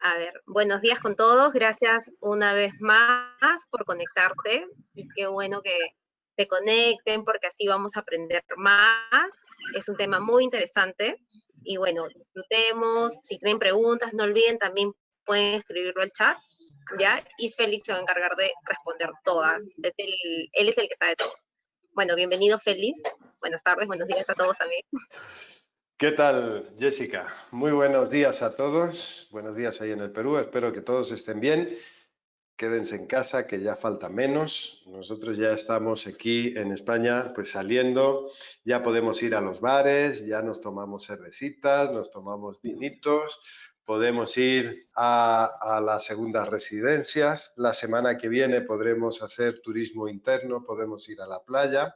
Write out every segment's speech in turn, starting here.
A ver, buenos días con todos. Gracias una vez más por conectarte. Y qué bueno que te conecten porque así vamos a aprender más. Es un tema muy interesante. Y bueno, disfrutemos. Si tienen preguntas, no olviden, también pueden escribirlo al chat, ¿ya? Y Félix se va a encargar de responder todas. Él es el que sabe todo. Bueno, bienvenido Félix. Buenas tardes, buenos días a todos también. ¿Qué tal, Jessica? Muy buenos días a todos. Buenos días ahí en el Perú. Espero que todos estén bien. Quédense en casa, que ya falta menos. Nosotros ya estamos aquí en España, pues saliendo. Ya podemos ir a los bares, ya nos tomamos cervecitas, nos tomamos vinitos. Podemos ir a las segundas residencias. La semana que viene podremos hacer turismo interno, podemos ir a la playa.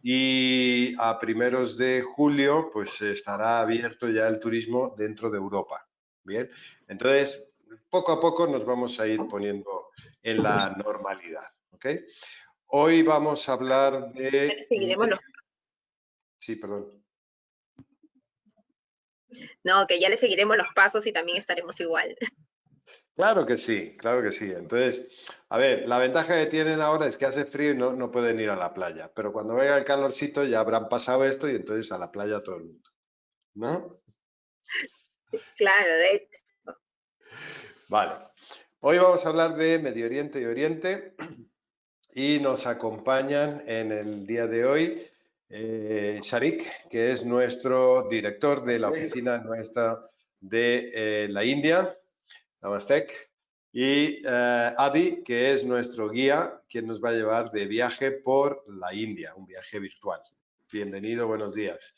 Y a primeros de julio pues estará abierto ya el turismo dentro de Europa. Bien, entonces poco a poco nos vamos a ir poniendo en la normalidad. ¿Ok? Hoy vamos a hablar Ya le de... seguiremos los... Sí, perdón. No, que ya le seguiremos los pasos y también estaremos igual. Claro que sí, claro que sí. Entonces, a ver, la ventaja que tienen ahora es que hace frío y no pueden ir a la playa, pero cuando venga el calorcito ya habrán pasado esto y entonces a la playa todo el mundo, ¿no? Claro, Vale. Hoy vamos a hablar de Medio Oriente y Oriente y nos acompañan en el día de hoy Sharik, que es nuestro director de la oficina nuestra de la India, Namastek, y Adi, que es nuestro guía, quien nos va a llevar de viaje por la India, un viaje virtual. Bienvenido, buenos días,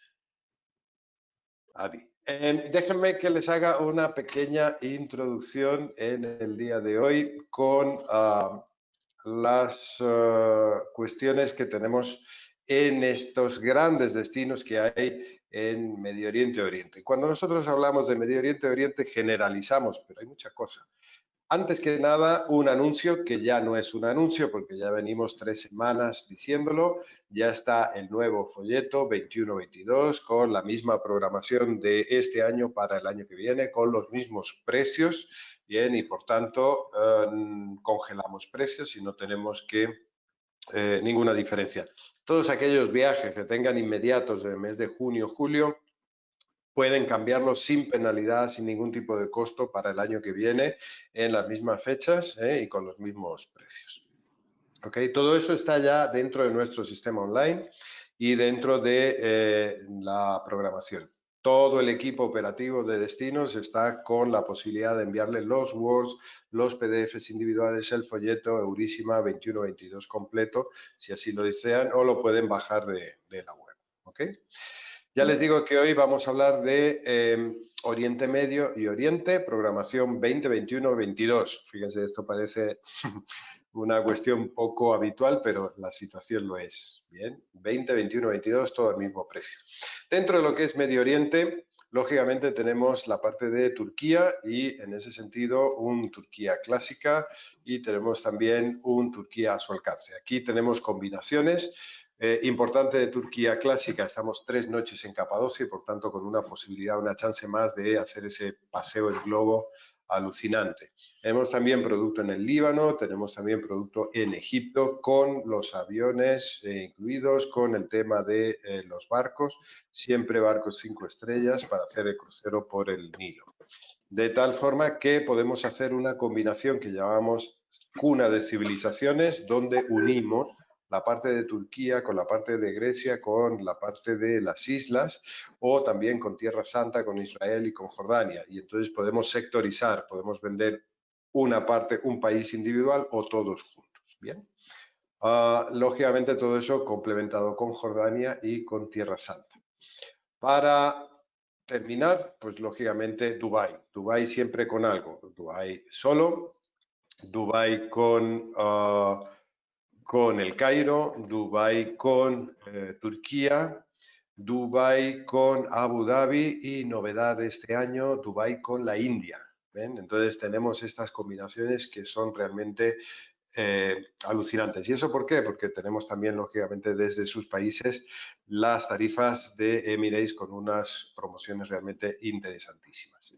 Adi. Déjenme que les haga una pequeña introducción en el día de hoy con las cuestiones que tenemos en estos grandes destinos que hay en Medio Oriente y Oriente. Cuando nosotros hablamos de Medio Oriente y Oriente generalizamos, pero hay mucha cosa. Antes que nada, un anuncio que ya no es un anuncio porque ya venimos 3 semanas diciéndolo. Ya está el nuevo folleto 21-22 con la misma programación de este año para el año que viene, con los mismos precios. Bien, y por tanto congelamos precios y no tenemos que ninguna diferencia. Todos aquellos viajes que tengan inmediatos del mes de junio, julio, pueden cambiarlo sin penalidad, sin ningún tipo de costo para el año que viene, en las mismas fechas y con los mismos precios. ¿Okay? Todo eso está ya dentro de nuestro sistema online y dentro de la programación. Todo el equipo operativo de destinos está con la posibilidad de enviarle los Words, los PDFs individuales, el folleto Eurísima 21-22 completo, si así lo desean, o lo pueden bajar de la web. ¿Okay? Ya les digo que hoy vamos a hablar de Oriente Medio y Oriente, programación 2021-22. Fíjense, esto parece una cuestión poco habitual, pero la situación lo es. Bien, 2021-22, todo al mismo precio. Dentro de lo que es Medio Oriente, lógicamente tenemos la parte de Turquía y en ese sentido un Turquía clásica y tenemos también un Turquía a su alcance. Aquí tenemos combinaciones. Importante de Turquía clásica, estamos 3 noches en Capadocia y por tanto con una posibilidad, una chance más de hacer ese paseo en globo alucinante. Tenemos también producto en el Líbano, tenemos también producto en Egipto con los aviones incluidos, con el tema de los barcos, siempre barcos 5 estrellas para hacer el crucero por el Nilo. De tal forma que podemos hacer una combinación que llamamos cuna de civilizaciones, donde unimos la parte de Turquía con la parte de Grecia, con la parte de las islas, o también con Tierra Santa, con Israel y con Jordania. Y entonces podemos sectorizar, podemos vender una parte, un país individual o todos juntos. Bien. Lógicamente todo eso complementado con Jordania y con Tierra Santa. Para terminar, pues lógicamente Dubái. Dubái siempre con algo. Dubái solo, Dubái con el Cairo, Dubái con Turquía, Dubái con Abu Dhabi y novedad de este año, Dubái con la India. ¿Ven? Entonces tenemos estas combinaciones que son realmente alucinantes. ¿Y eso por qué? Porque tenemos también, lógicamente, desde sus países las tarifas de Emirates con unas promociones realmente interesantísimas.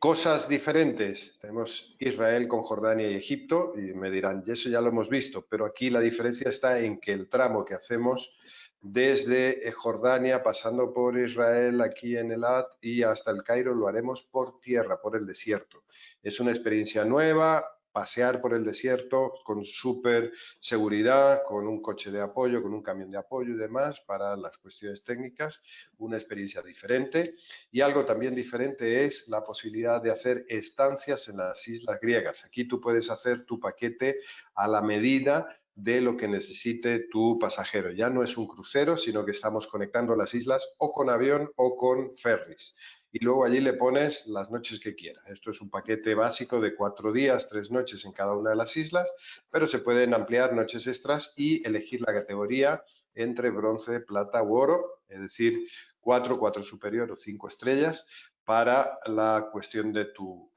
Cosas diferentes, tenemos Israel con Jordania y Egipto, y me dirán, y eso ya lo hemos visto, pero aquí la diferencia está en que el tramo que hacemos desde Jordania, pasando por Israel, aquí en Elat y hasta el Cairo, lo haremos por tierra, por el desierto. Es una experiencia nueva, pasear por el desierto con súper seguridad, con un coche de apoyo, con un camión de apoyo y demás para las cuestiones técnicas, una experiencia diferente. Y algo también diferente es la posibilidad de hacer estancias en las islas griegas. Aquí tú puedes hacer tu paquete a la medida de lo que necesite tu pasajero. Ya no es un crucero, sino que estamos conectando las islas o con avión o con ferries. Y luego allí le pones las noches que quieras. Esto es un paquete básico de 4 días, 3 noches en cada una de las islas, pero se pueden ampliar noches extras y elegir la categoría entre bronce, plata u oro, es decir, 4, 4 superior o 5 estrellas para la cuestión de tu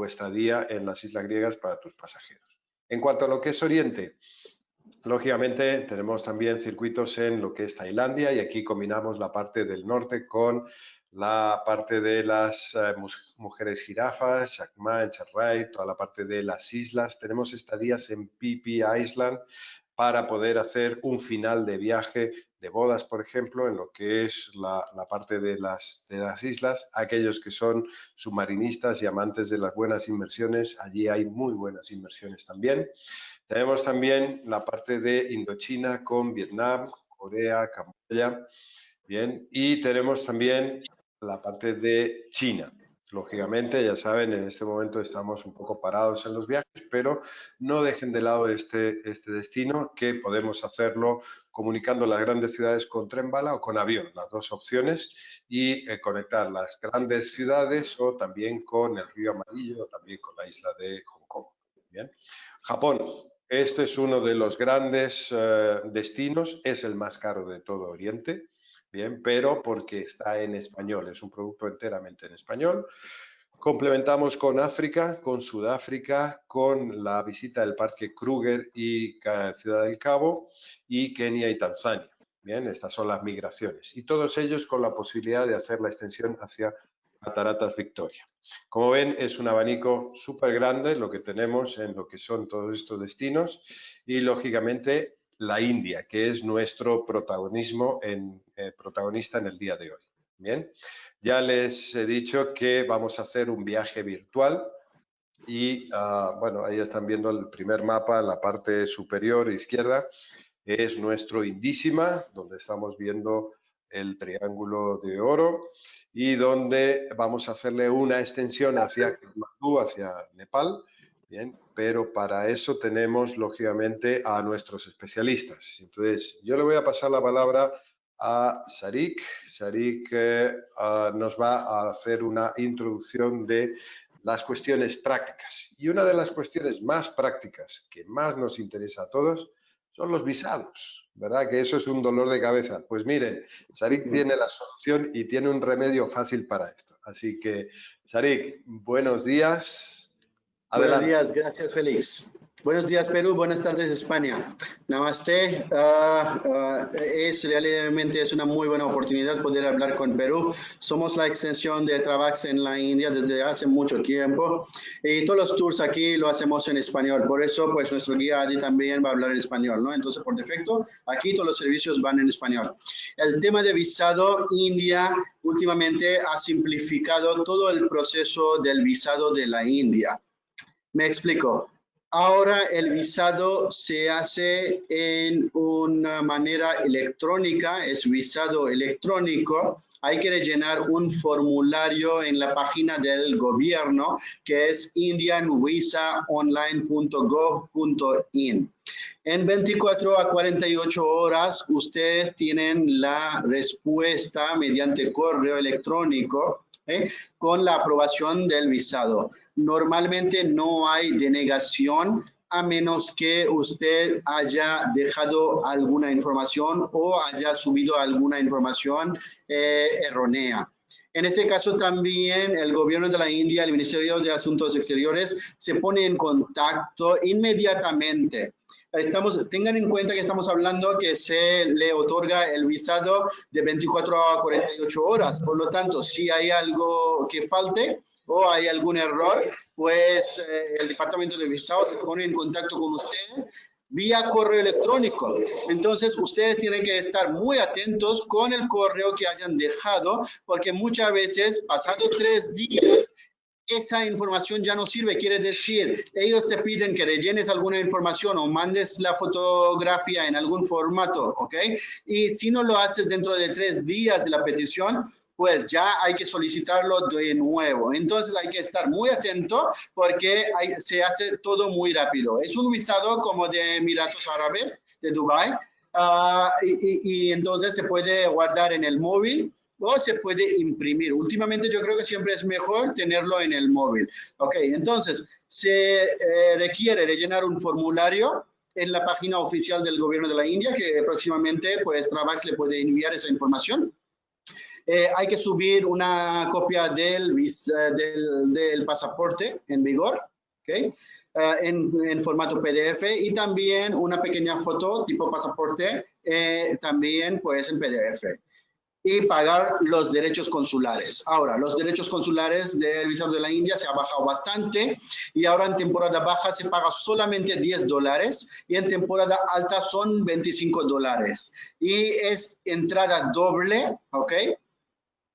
estadía en las islas griegas para tus pasajeros. En cuanto a lo que es Oriente, lógicamente tenemos también circuitos en lo que es Tailandia y aquí combinamos la parte del norte con la parte de las mujeres jirafas, Chiang Mai, Chiang Rai, toda la parte de las islas. Tenemos estadías en Phi Phi Island para poder hacer un final de viaje de bodas, por ejemplo, en lo que es la parte de las islas. Aquellos que son submarinistas y amantes de las buenas inmersiones, allí hay muy buenas inmersiones también. Tenemos también la parte de Indochina con Vietnam, Corea, Camboya, bien, y tenemos también la parte de China. Lógicamente, ya saben, en este momento estamos un poco parados en los viajes, pero no dejen de lado este destino, que podemos hacerlo comunicando las grandes ciudades con tren bala o con avión, las dos opciones, y conectar las grandes ciudades o también con el río Amarillo o también con la isla de Hong Kong. Bien. Japón. Este es uno de los grandes destinos, es el más caro de todo Oriente, bien, pero porque está en español, es un producto enteramente en español. Complementamos con África, con Sudáfrica, con la visita del Parque Kruger y Ciudad del Cabo, y Kenia y Tanzania. Bien, estas son las migraciones. Y todos ellos con la posibilidad de hacer la extensión hacia Cataratas Victoria. Como ven, es un abanico súper grande lo que tenemos en lo que son todos estos destinos y, lógicamente, la India, que es nuestro protagonista en el día de hoy. Bien, ya les he dicho que vamos a hacer un viaje virtual y, bueno, ahí están viendo el primer mapa en la parte superior izquierda. Es nuestro Indísima, donde estamos viendo el triángulo de oro y donde vamos a hacerle una extensión hacia Kathmandú, hacia Nepal. Bien, pero para eso tenemos, lógicamente, a nuestros especialistas. Entonces, yo le voy a pasar la palabra a Sharik. Sharik nos va a hacer una introducción de las cuestiones prácticas. Y una de las cuestiones más prácticas que más nos interesa a todos son los visados, ¿verdad? Que eso es un dolor de cabeza. Pues miren, Sharik tiene la solución y tiene un remedio fácil para esto. Así que, Sharik, buenos días. Adelante. Buenos días, gracias Félix. Buenos días Perú, buenas tardes España. Namaste. Realmente es una muy buena oportunidad poder hablar con Perú. Somos la extensión de Travax en la India desde hace mucho tiempo y todos los tours aquí lo hacemos en español. Por eso, pues nuestro guía Adi también va a hablar en español, ¿no? Entonces, por defecto, aquí todos los servicios van en español. El tema de visado, India últimamente ha simplificado todo el proceso del visado de la India. Me explico. Ahora el visado se hace en una manera electrónica, es visado electrónico. Hay que rellenar un formulario en la página del gobierno que es indianvisaonline.gov.in. En 24 a 48 horas ustedes tienen la respuesta mediante correo electrónico con la aprobación del visado. Normalmente no hay denegación a menos que usted haya dejado alguna información o haya subido alguna información errónea. En este caso también el gobierno de la India, el Ministerio de Asuntos Exteriores, se pone en contacto inmediatamente tengan en cuenta que estamos hablando que se le otorga el visado de 24 a 48 horas. Por lo tanto, si hay algo que falte o hay algún error, pues el departamento de visados se pone en contacto con ustedes vía correo electrónico. Entonces, ustedes tienen que estar muy atentos con el correo que hayan dejado, porque muchas veces, pasado 3 días, esa información ya no sirve. Quiere decir, ellos te piden que rellenes alguna información o mandes la fotografía en algún formato, ¿ok? Y si no lo haces dentro de 3 días de la petición, pues ya hay que solicitarlo de nuevo. Entonces hay que estar muy atento porque se hace todo muy rápido. Es un visado como de Emiratos Árabes, de Dubái, y entonces se puede guardar en el móvil o se puede imprimir. Últimamente yo creo que siempre es mejor tenerlo en el móvil. Ok, entonces se requiere rellenar un formulario en la página oficial del gobierno de la India, que próximamente pues Travax le puede enviar esa información. Hay que subir una copia del pasaporte en vigor, ¿okay? En formato PDF, y también una pequeña foto tipo pasaporte, también pues en PDF. Y pagar los derechos consulares. Ahora, los derechos consulares del visado de la India se ha bajado bastante y ahora en temporada baja se paga solamente $10 y en temporada alta son $25. Y es entrada doble, ¿ok?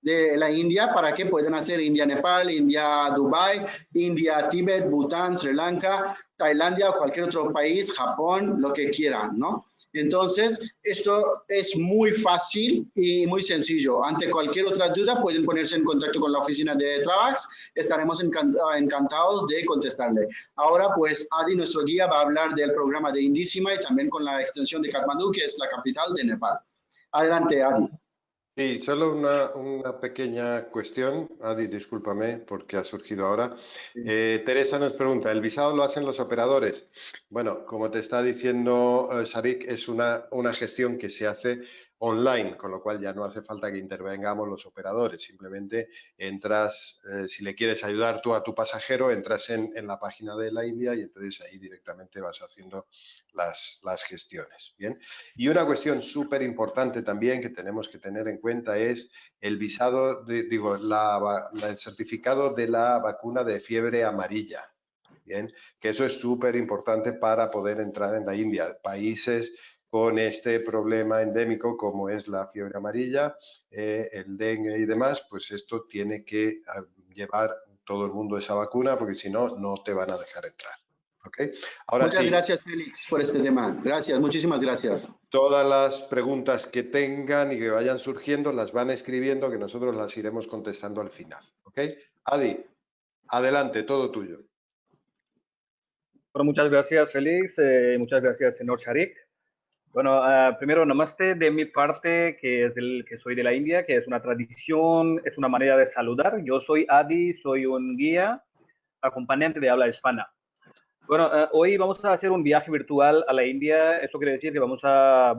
De la India para que puedan hacer India-Nepal, India-Dubai, India-Tíbet, Bután, Sri Lanka, Tailandia o cualquier otro país, Japón, lo que quieran, ¿no? Entonces, esto es muy fácil y muy sencillo. Ante cualquier otra duda, pueden ponerse en contacto con la oficina de Travax. Estaremos encantados de contestarle. Ahora, pues, Adi, nuestro guía, va a hablar del programa de Indísima y también con la extensión de Katmandú, que es la capital de Nepal. Adelante, Adi. Sí, solo una pequeña cuestión. Adi, discúlpame porque ha surgido ahora. Teresa nos pregunta, ¿el visado lo hacen los operadores? Bueno, como te está diciendo Sharik, es una gestión que se hace online, con lo cual ya no hace falta que intervengamos los operadores. Simplemente entras, si le quieres ayudar tú a tu pasajero, entras en la página de la India y entonces ahí directamente vas haciendo las gestiones. ¿Bien? Y una cuestión súper importante también que tenemos que tener en cuenta es el visado, el certificado de la vacuna de fiebre amarilla. Bien, que eso es súper importante para poder entrar en la India. Países con este problema endémico como es la fiebre amarilla, el dengue y demás, pues esto tiene que llevar todo el mundo esa vacuna porque si no, no te van a dejar entrar. ¿Okay? Ahora Muchas sí, gracias, Félix, por este tema. Gracias, muchísimas gracias. todas las preguntas que tengan y que vayan surgiendo las van escribiendo, que nosotros las iremos contestando al final. ¿Ok? Adi, adelante, todo tuyo. Bueno, muchas gracias, Félix. Muchas gracias, señor Sharik. Bueno, primero, namaste de mi parte, que soy de la India, que es una tradición, es una manera de saludar. Yo soy Adi, soy un guía acompañante de habla hispana. Bueno, hoy vamos a hacer un viaje virtual a la India. Esto quiere decir que vamos a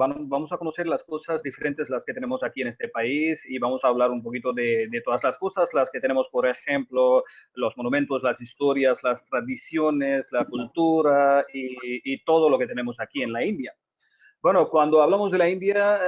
conocer las cosas diferentes las que tenemos aquí en este país y vamos a hablar un poquito de todas las cosas, las que tenemos, por ejemplo, los monumentos, las historias, las tradiciones, la cultura y todo lo que tenemos aquí en la India. Bueno, cuando hablamos de la India,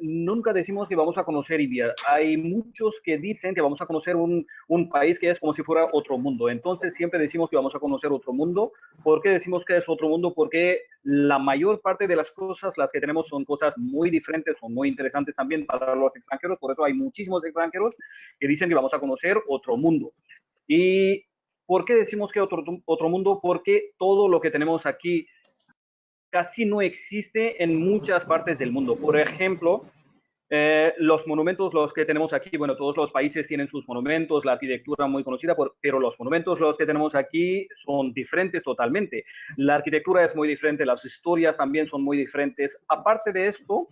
nunca decimos que vamos a conocer India. Hay muchos que dicen que vamos a conocer un país que es como si fuera otro mundo. Entonces, siempre decimos que vamos a conocer otro mundo. ¿Por qué decimos que es otro mundo? Porque la mayor parte de las cosas, las que tenemos, son cosas muy diferentes, son muy interesantes también para los extranjeros. Por eso hay muchísimos extranjeros que dicen que vamos a conocer otro mundo. ¿Y por qué decimos que otro mundo? Porque todo lo que tenemos aquí casi no existe en muchas partes del mundo. Por ejemplo, los monumentos, los que tenemos aquí, bueno, todos los países tienen sus monumentos, la arquitectura muy conocida, pero los monumentos, los que tenemos aquí, son diferentes totalmente. La arquitectura es muy diferente, las historias también son muy diferentes. Aparte de esto,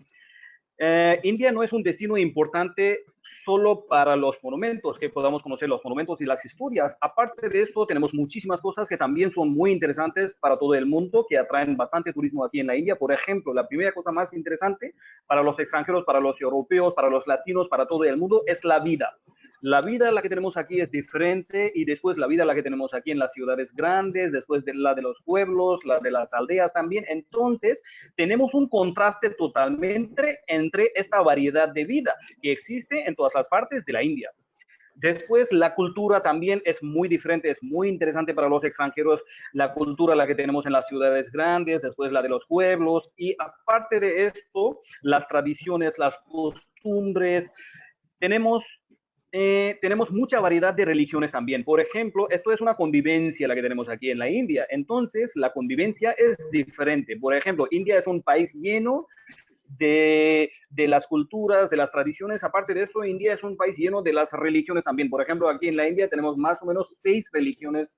India no es un destino importante solo para los monumentos, que podamos conocer los monumentos y las historias. Aparte de esto, tenemos muchísimas cosas que también son muy interesantes para todo el mundo, que atraen bastante turismo aquí en la India. Por ejemplo, la primera cosa más interesante para los extranjeros, para los europeos, para los latinos, para todo el mundo, es la vida. la vida la que tenemos aquí es diferente y después la vida la que tenemos aquí en las ciudades grandes, después de la de los pueblos, la de las aldeas también. Entonces, tenemos un contraste totalmente entre esta variedad de vida que existe en todas las partes de la India. Después, la cultura también es muy diferente, es muy interesante para los extranjeros, la cultura la que tenemos en las ciudades grandes, después la de los pueblos, y aparte de esto, las tradiciones, las costumbres, tenemos tenemos mucha variedad de religiones también. Por ejemplo, esto es una convivencia la que tenemos aquí en la India. Entonces, la convivencia es diferente. Por ejemplo, India es un país lleno de las culturas, de las tradiciones. Aparte de esto, India es un país lleno de las religiones también. Por ejemplo, aquí en la India tenemos más o menos 6 religiones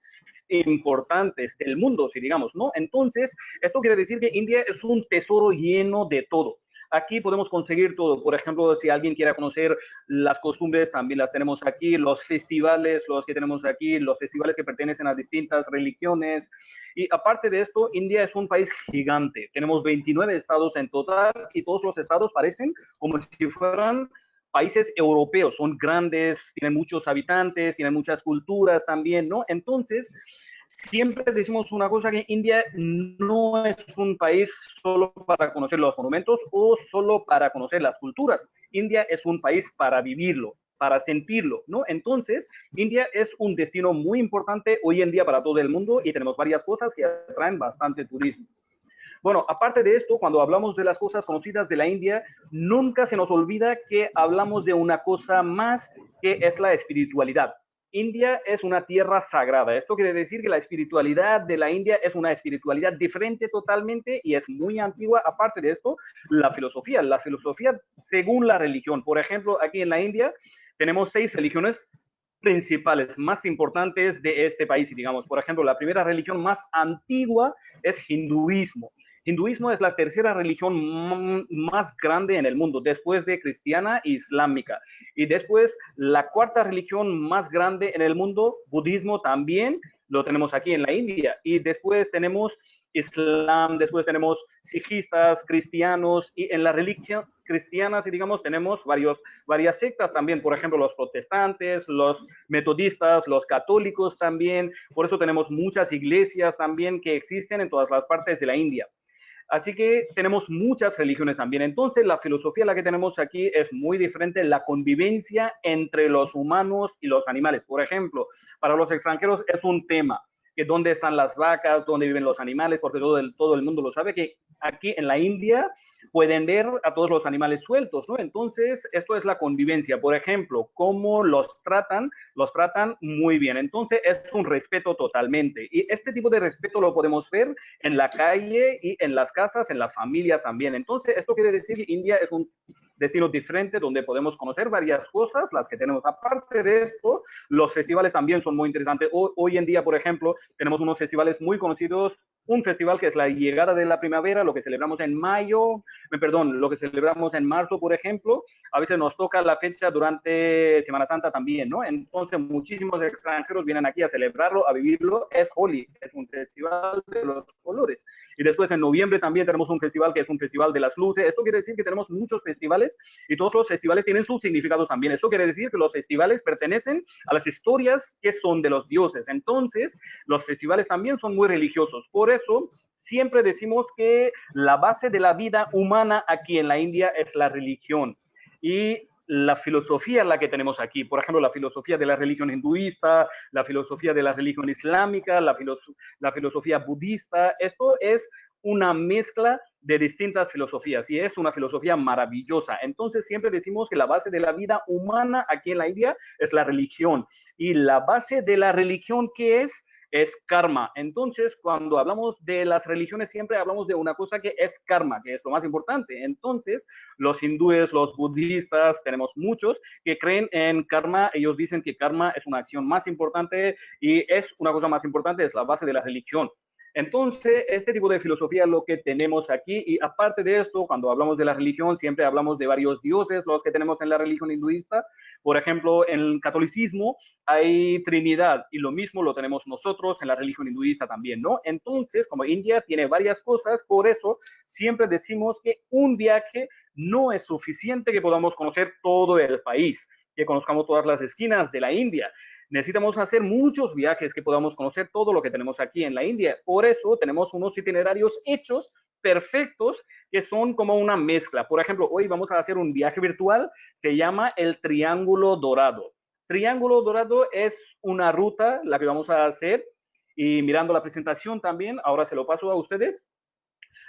importantes del mundo, si digamos, ¿no? Entonces, esto quiere decir que India es un tesoro lleno de todo. Aquí podemos conseguir todo. Por ejemplo, si alguien quiere conocer las costumbres, también las tenemos aquí, los festivales, los que tenemos aquí, los festivales que pertenecen a distintas religiones. Y aparte de esto, India es un país gigante. Tenemos 29 estados en total y todos los estados parecen como si fueran países europeos. Son grandes, tienen muchos habitantes, tienen muchas culturas también, ¿no? Entonces, siempre decimos una cosa, que India no es un país solo para conocer los monumentos o solo para conocer las culturas. India es un país para vivirlo, para sentirlo, ¿no? Entonces, India es un destino muy importante hoy en día para todo el mundo y tenemos varias cosas que atraen bastante turismo. Bueno, aparte de esto, cuando hablamos de las cosas conocidas de la India, nunca se nos olvida que hablamos de una cosa más, que es la espiritualidad. India es una tierra sagrada. Esto quiere decir que la espiritualidad de la India es una espiritualidad diferente totalmente y es muy antigua. Aparte de esto, la filosofía según la religión. Por ejemplo, aquí en la India tenemos 6 religiones principales, más importantes de este país, digamos. Por ejemplo, la primera religión más antigua es hinduismo. Hinduismo es la tercera religión más grande en el mundo, después de cristiana e islámica. Y después, la cuarta religión más grande en el mundo, budismo también, lo tenemos aquí en la India. Y después tenemos Islam, después tenemos sijistas, cristianos, y en la religión cristiana, si digamos, tenemos varias sectas también, por ejemplo, los protestantes, los metodistas, los católicos también. Por eso tenemos muchas iglesias también que existen en todas las partes de la India. Así que tenemos muchas religiones también. Entonces, la filosofía la que tenemos aquí es muy diferente, la convivencia entre los humanos y los animales. Por ejemplo, para los extranjeros es un tema, que dónde están las vacas, dónde viven los animales, porque todo el mundo lo sabe, que aquí en la India pueden ver a todos los animales sueltos, ¿no? Entonces, esto es la convivencia. Por ejemplo, cómo los tratan muy bien. Entonces, es un respeto totalmente. Y este tipo de respeto lo podemos ver en la calle y en las casas, en las familias también. Entonces, esto quiere decir que India es un destino diferente donde podemos conocer varias cosas, las que tenemos. Aparte de esto, los festivales también son muy interesantes. Hoy en día, por ejemplo, tenemos unos festivales muy conocidos. Un festival que es la llegada de la primavera, lo que celebramos en lo que celebramos en marzo, por ejemplo. A veces nos toca la fecha durante Semana Santa también, ¿no? Entonces, muchísimos extranjeros vienen aquí a celebrarlo, a vivirlo. Es Holi, es un festival de los colores. Y después en noviembre también tenemos un festival que es un festival de las luces. Esto quiere decir que tenemos muchos festivales y todos los festivales tienen sus significados también. Esto quiere decir que los festivales pertenecen a las historias que son de los dioses. Entonces, los festivales también son muy religiosos. Por eso, siempre decimos que la base de la vida humana aquí en la India es la religión. Y la filosofía la que tenemos aquí, por ejemplo, la filosofía de la religión hinduista, la filosofía de la religión islámica, la filosofía budista, esto es una mezcla de distintas filosofías y es una filosofía maravillosa. Entonces siempre decimos que la base de la vida humana aquí en la India es la religión, y la base de la religión, ¿qué es? Es karma. Entonces, cuando hablamos de las religiones, siempre hablamos de una cosa que es karma, que es lo más importante. Entonces, los hindúes, los budistas, tenemos muchos que creen en karma. Ellos dicen que karma es una acción más importante y es una cosa más importante, es la base de la religión. Entonces, este tipo de filosofía es lo que tenemos aquí. Y aparte de esto, cuando hablamos de la religión, siempre hablamos de varios dioses, los que tenemos en la religión hinduista. Por ejemplo, en el catolicismo hay Trinidad, y lo mismo lo tenemos nosotros en la religión hinduista también, ¿no? Entonces, como India tiene varias cosas, por eso siempre decimos que un viaje no es suficiente que podamos conocer todo el país. que conozcamos todas las esquinas de la India. Necesitamos hacer muchos viajes que podamos conocer todo lo que tenemos aquí en la India. Por eso tenemos unos itinerarios hechos, perfectos, que son como una mezcla. Por ejemplo, hoy vamos a hacer un viaje virtual, se llama el Triángulo Dorado. Triángulo Dorado es una ruta, la que vamos a hacer, y mirando la presentación también, ahora se lo paso a ustedes.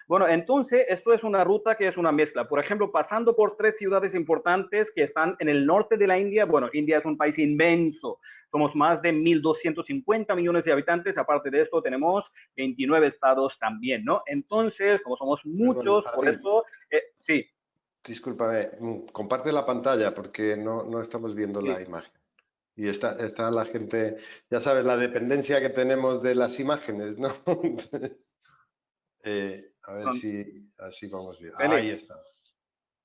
Bueno, entonces esto es una ruta que es una mezcla. Por ejemplo, pasando por 3 ciudades importantes que están en el norte de la India. Bueno, India es un país inmenso. Somos más de 1.250 millones de habitantes. Aparte de esto, tenemos 29 estados también, ¿no? Entonces, como somos muchos, Perdona, por Adi, eso, sí. discúlpame, comparte la pantalla porque no estamos viendo Sí. la imagen. Y está la gente, ya sabes, la dependencia que tenemos de las imágenes, ¿no? A ver si así vamos bien. Ahí Félix, está.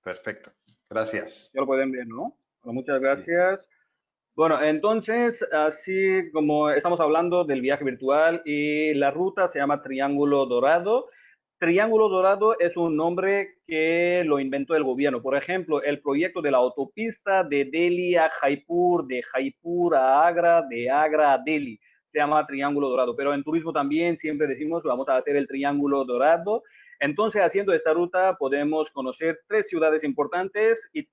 Perfecto. Gracias. ya lo pueden ver, ¿no? Bueno, muchas Sí. gracias. Bueno, entonces, así como estamos hablando del viaje virtual y la ruta se llama Triángulo Dorado. Triángulo Dorado es un nombre que lo inventó el gobierno. Por ejemplo, el proyecto de la autopista de Delhi a Jaipur, de Jaipur a Agra, de Agra a Delhi, se llama Triángulo Dorado. Pero en turismo también siempre decimos, vamos a hacer el Triángulo Dorado. Entonces, haciendo esta ruta podemos conocer 3 ciudades importantes y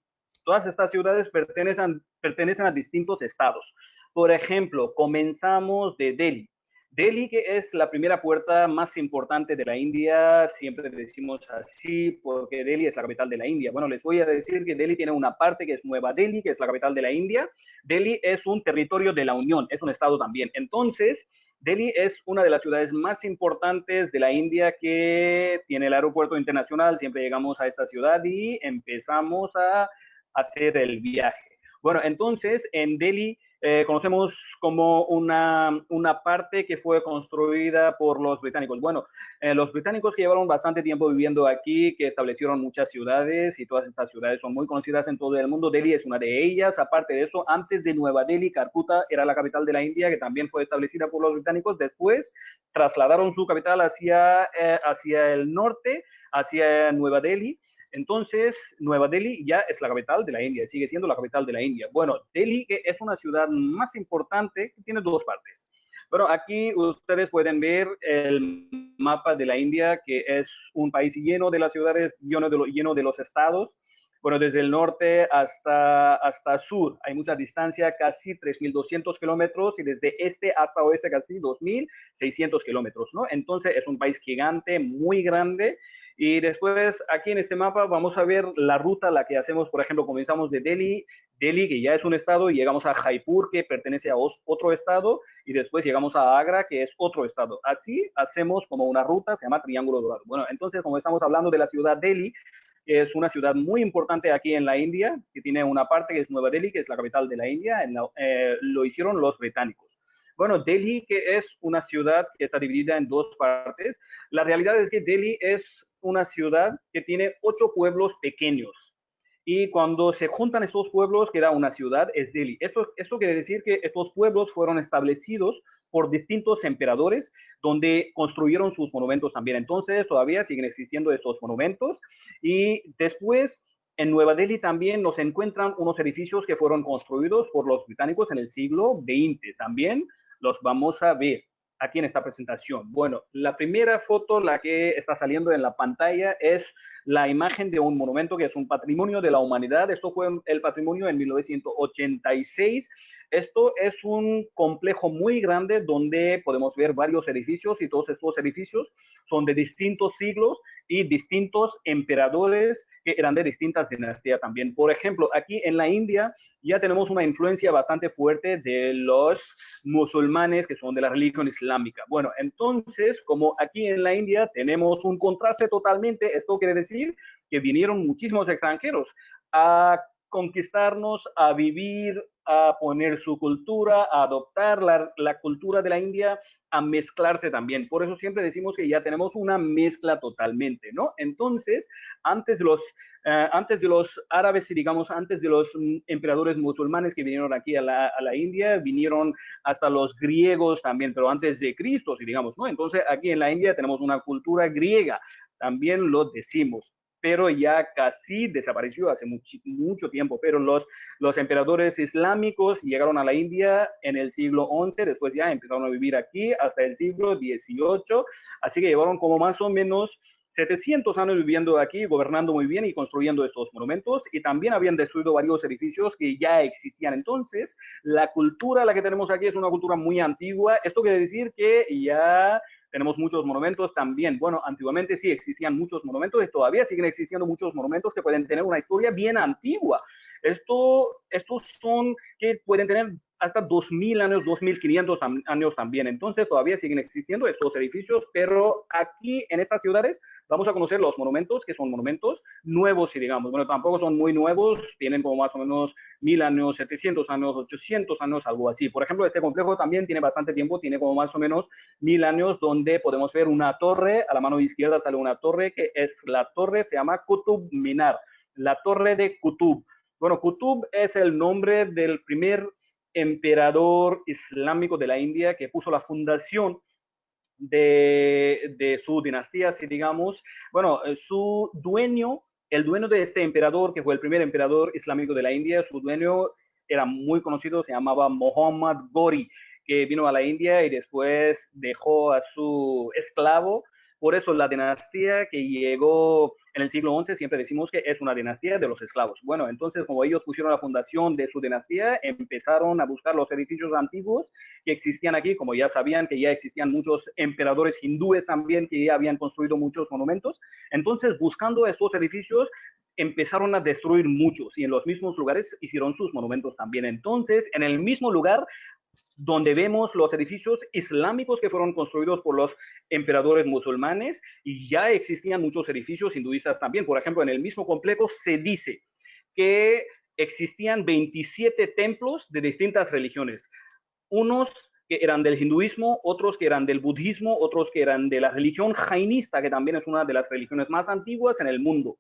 todas estas ciudades pertenecen a distintos estados. Por ejemplo, comenzamos de Delhi. Delhi, que es la primera puerta más importante de la India, siempre decimos así porque Delhi es la capital de la India. Bueno, les voy a decir que Delhi tiene una parte que es Nueva Delhi, que es la capital de la India. Delhi es un territorio de la Unión, es un estado también. Entonces, Delhi es una de las ciudades más importantes de la India que tiene el aeropuerto internacional. Siempre llegamos a esta ciudad y empezamos a hacer el viaje. Bueno, entonces en Delhi conocemos como una parte que fue construida por los británicos. Bueno, los británicos que llevaron bastante tiempo viviendo aquí, que establecieron muchas ciudades y todas estas ciudades son muy conocidas en todo el mundo. Delhi es una de ellas. Aparte de eso, antes de Nueva Delhi, Calcuta era la capital de la India, que también fue establecida por los británicos. Después trasladaron su capital hacia el norte, hacia Nueva Delhi. Entonces, Nueva Delhi ya es la capital de la India, sigue siendo la capital de la India. Bueno, Delhi es una ciudad más importante que tiene 2 partes. Bueno, aquí ustedes pueden ver el mapa de la India, que es un país lleno de las ciudades, lleno de los estados. Bueno, desde el norte hasta sur hay mucha distancia, casi 3.200 kilómetros, y desde este hasta oeste casi 2.600 kilómetros, ¿no? Entonces es un país gigante, muy grande. Y después aquí en este mapa vamos a ver la ruta, la que hacemos. Por ejemplo, comenzamos de Delhi, que ya es un estado, y llegamos a Jaipur, que pertenece a otro estado, y después llegamos a Agra, que es otro estado. Así hacemos como una ruta, se llama Triángulo Dorado. Bueno, entonces, como estamos hablando de la ciudad Delhi, que es una ciudad muy importante aquí en la India, que tiene una parte que es Nueva Delhi, que es la capital de la India, lo hicieron los británicos. Bueno, Delhi, que es una ciudad que está dividida en 2 partes. La realidad es que Delhi es una ciudad que tiene 8 pueblos pequeños. Y cuando se juntan estos pueblos, queda una ciudad, es Delhi. Esto quiere decir que estos pueblos fueron establecidos por distintos emperadores, donde construyeron sus monumentos también. Entonces, todavía siguen existiendo estos monumentos. Y después, en Nueva Delhi también nos encuentran unos edificios que fueron construidos por los británicos en el siglo XX. También los vamos a ver aquí en esta presentación. Bueno, la primera foto, la que está saliendo en la pantalla, es la imagen de un monumento que es un patrimonio de la humanidad. Esto fue el patrimonio en 1986. Esto es un complejo muy grande donde podemos ver varios edificios, y todos estos edificios son de distintos siglos y distintos emperadores que eran de distintas dinastías también. Por ejemplo, aquí en la India ya tenemos una influencia bastante fuerte de los musulmanes, que son de la religión islámica. Bueno, entonces, como aquí en la India tenemos un contraste totalmente, esto quiere decir que vinieron muchísimos extranjeros a conquistarnos, a vivir, a poner su cultura, a adoptar la cultura de la India, a mezclarse también. Por eso siempre decimos que ya tenemos una mezcla totalmente, ¿no? Entonces, antes de los árabes, y digamos, antes de los emperadores musulmanes que vinieron aquí a la India, vinieron hasta los griegos también, pero antes de Cristo, si digamos, ¿no? Entonces, aquí en la India tenemos una cultura griega, también lo decimos. pero ya casi desapareció hace mucho tiempo. Pero los emperadores islámicos llegaron a la India en el siglo XI, después ya empezaron a vivir aquí hasta el siglo XVIII, así que llevaron como más o menos 700 años viviendo aquí, gobernando muy bien y construyendo estos monumentos, y también habían destruido varios edificios que ya existían. Entonces, la cultura la que tenemos aquí es una cultura muy antigua. Esto quiere decir que ya tenemos muchos monumentos también. Bueno, antiguamente sí existían muchos monumentos y todavía siguen existiendo muchos monumentos que pueden tener una historia bien antigua. Estos son que pueden tener hasta 2000 años, 2500 años también. Entonces todavía siguen existiendo estos edificios, pero aquí en estas ciudades vamos a conocer los monumentos, que son monumentos nuevos, si digamos. Bueno, tampoco son muy nuevos, tienen como más o menos 1000 años, 700 años, 800 años, algo así. Por ejemplo, este complejo también tiene bastante tiempo, tiene como más o menos 1000 años, donde podemos ver una torre. A la mano izquierda sale una torre, que es la torre, se llama Qutub Minar, la torre de Qutub. Bueno, Qutub es el nombre del primer emperador islámico de la India que puso la fundación de su dinastía, si digamos. Bueno, su dueño, el dueño de este emperador, que fue el primer emperador islámico de la India, su dueño era muy conocido, se llamaba Muhammad Ghori, que vino a la India y después dejó a su esclavo. Por eso la dinastía que llegó en el siglo XI siempre decimos que es una dinastía de los esclavos. Bueno, entonces como ellos pusieron la fundación de su dinastía, empezaron a buscar los edificios antiguos que existían aquí, como ya sabían que ya existían muchos emperadores hindúes también que ya habían construido muchos monumentos. Entonces, buscando estos edificios, empezaron a destruir muchos y en los mismos lugares hicieron sus monumentos también. Entonces, en el mismo lugar donde vemos los edificios islámicos que fueron construidos por los emperadores musulmanes, y ya existían muchos edificios hinduistas también. Por ejemplo, en el mismo complejo se dice que existían 27 templos de distintas religiones. Unos que eran del hinduismo, otros que eran del budismo, otros que eran de la religión jainista, que también es una de las religiones más antiguas en el mundo.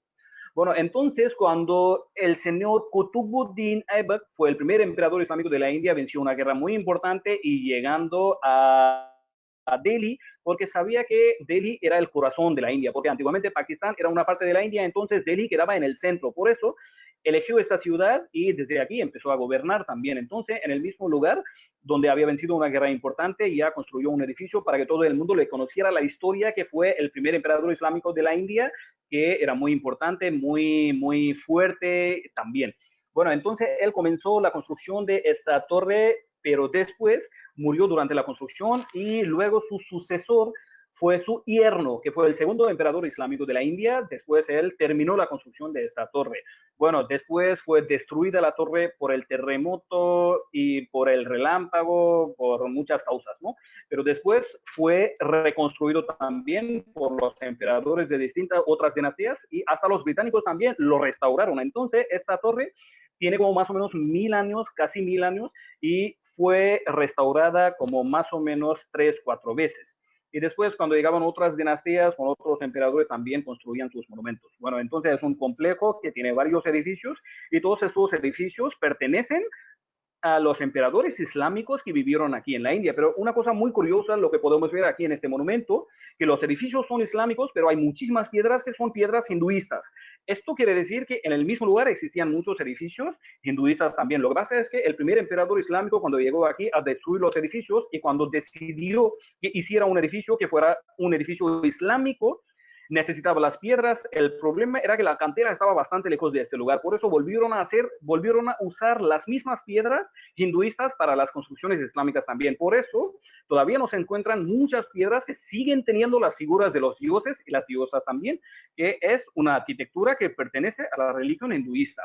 Bueno, entonces cuando el señor Qutbuddin Aibak fue el primer emperador islámico de la India, venció una guerra muy importante y llegando a Delhi, porque sabía que Delhi era el corazón de la India, porque antiguamente Pakistán era una parte de la India, entonces Delhi quedaba en el centro. Por eso eligió esta ciudad y desde aquí empezó a gobernar también. Entonces, en el mismo lugar donde había vencido una guerra importante, ya construyó un edificio para que todo el mundo le conociera la historia que fue el primer emperador islámico de la India, que era muy importante, muy fuerte también. Bueno, entonces él comenzó la construcción de esta torre, pero después murió durante la construcción y luego su sucesor fue su yerno, que fue el segundo emperador islámico de la India. Después él terminó la construcción de esta torre. Bueno, después fue destruida la torre por el terremoto y por el relámpago, por muchas causas, ¿no? Pero después fue reconstruido también por los emperadores de distintas otras dinastías y hasta los británicos también lo restauraron. Entonces, esta torre tiene como más o menos 1000 años, casi 1000 años, y fue restaurada como más o menos 3, 4 veces. Y después, cuando llegaban otras dinastías con otros emperadores, también construían sus monumentos. Bueno, entonces es un complejo que tiene varios edificios y todos estos edificios pertenecen a los emperadores islámicos que vivieron aquí en la India. Pero una cosa muy curiosa, lo que podemos ver aquí en este monumento, que los edificios son islámicos, pero hay muchísimas piedras que son piedras hinduistas. Esto quiere decir que en el mismo lugar existían muchos edificios hinduistas también. Lo que pasa es que el primer emperador islámico, cuando llegó aquí a destruir los edificios y cuando decidió que hiciera un edificio que fuera un edificio islámico, necesitaba las piedras. El problema era que la cantera estaba bastante lejos de este lugar, por eso volvieron a usar las mismas piedras hinduistas para las construcciones islámicas también. Por eso todavía no se encuentran muchas piedras que siguen teniendo las figuras de los dioses y las diosas también, que es una arquitectura que pertenece a la religión hinduista.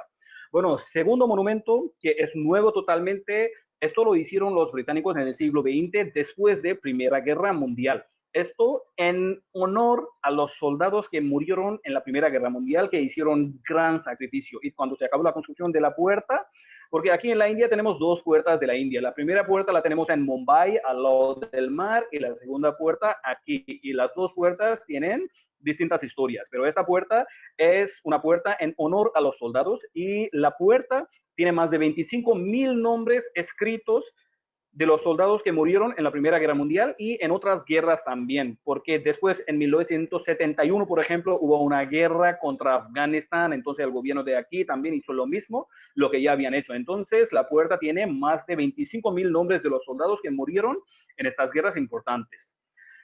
Bueno, segundo monumento que es nuevo totalmente, esto lo hicieron los británicos en el siglo XX después de Primera Guerra Mundial. Esto en honor a los soldados que murieron en la Primera Guerra Mundial, que hicieron gran sacrificio. Y cuando se acabó la construcción de la puerta, porque aquí en la India tenemos dos puertas de la India. La primera puerta la tenemos en Mumbai, al lado del mar, y la segunda puerta aquí. Y las dos puertas tienen distintas historias, pero esta puerta es una puerta en honor a los soldados y la puerta tiene más de 25,000 nombres escritos de los soldados que murieron en la Primera Guerra Mundial y en otras guerras también, porque después en 1971, por ejemplo, hubo una guerra contra Afganistán, entonces el gobierno de aquí también hizo lo mismo, lo que ya habían hecho. Entonces la puerta tiene más de 25,000 nombres de los soldados que murieron en estas guerras importantes.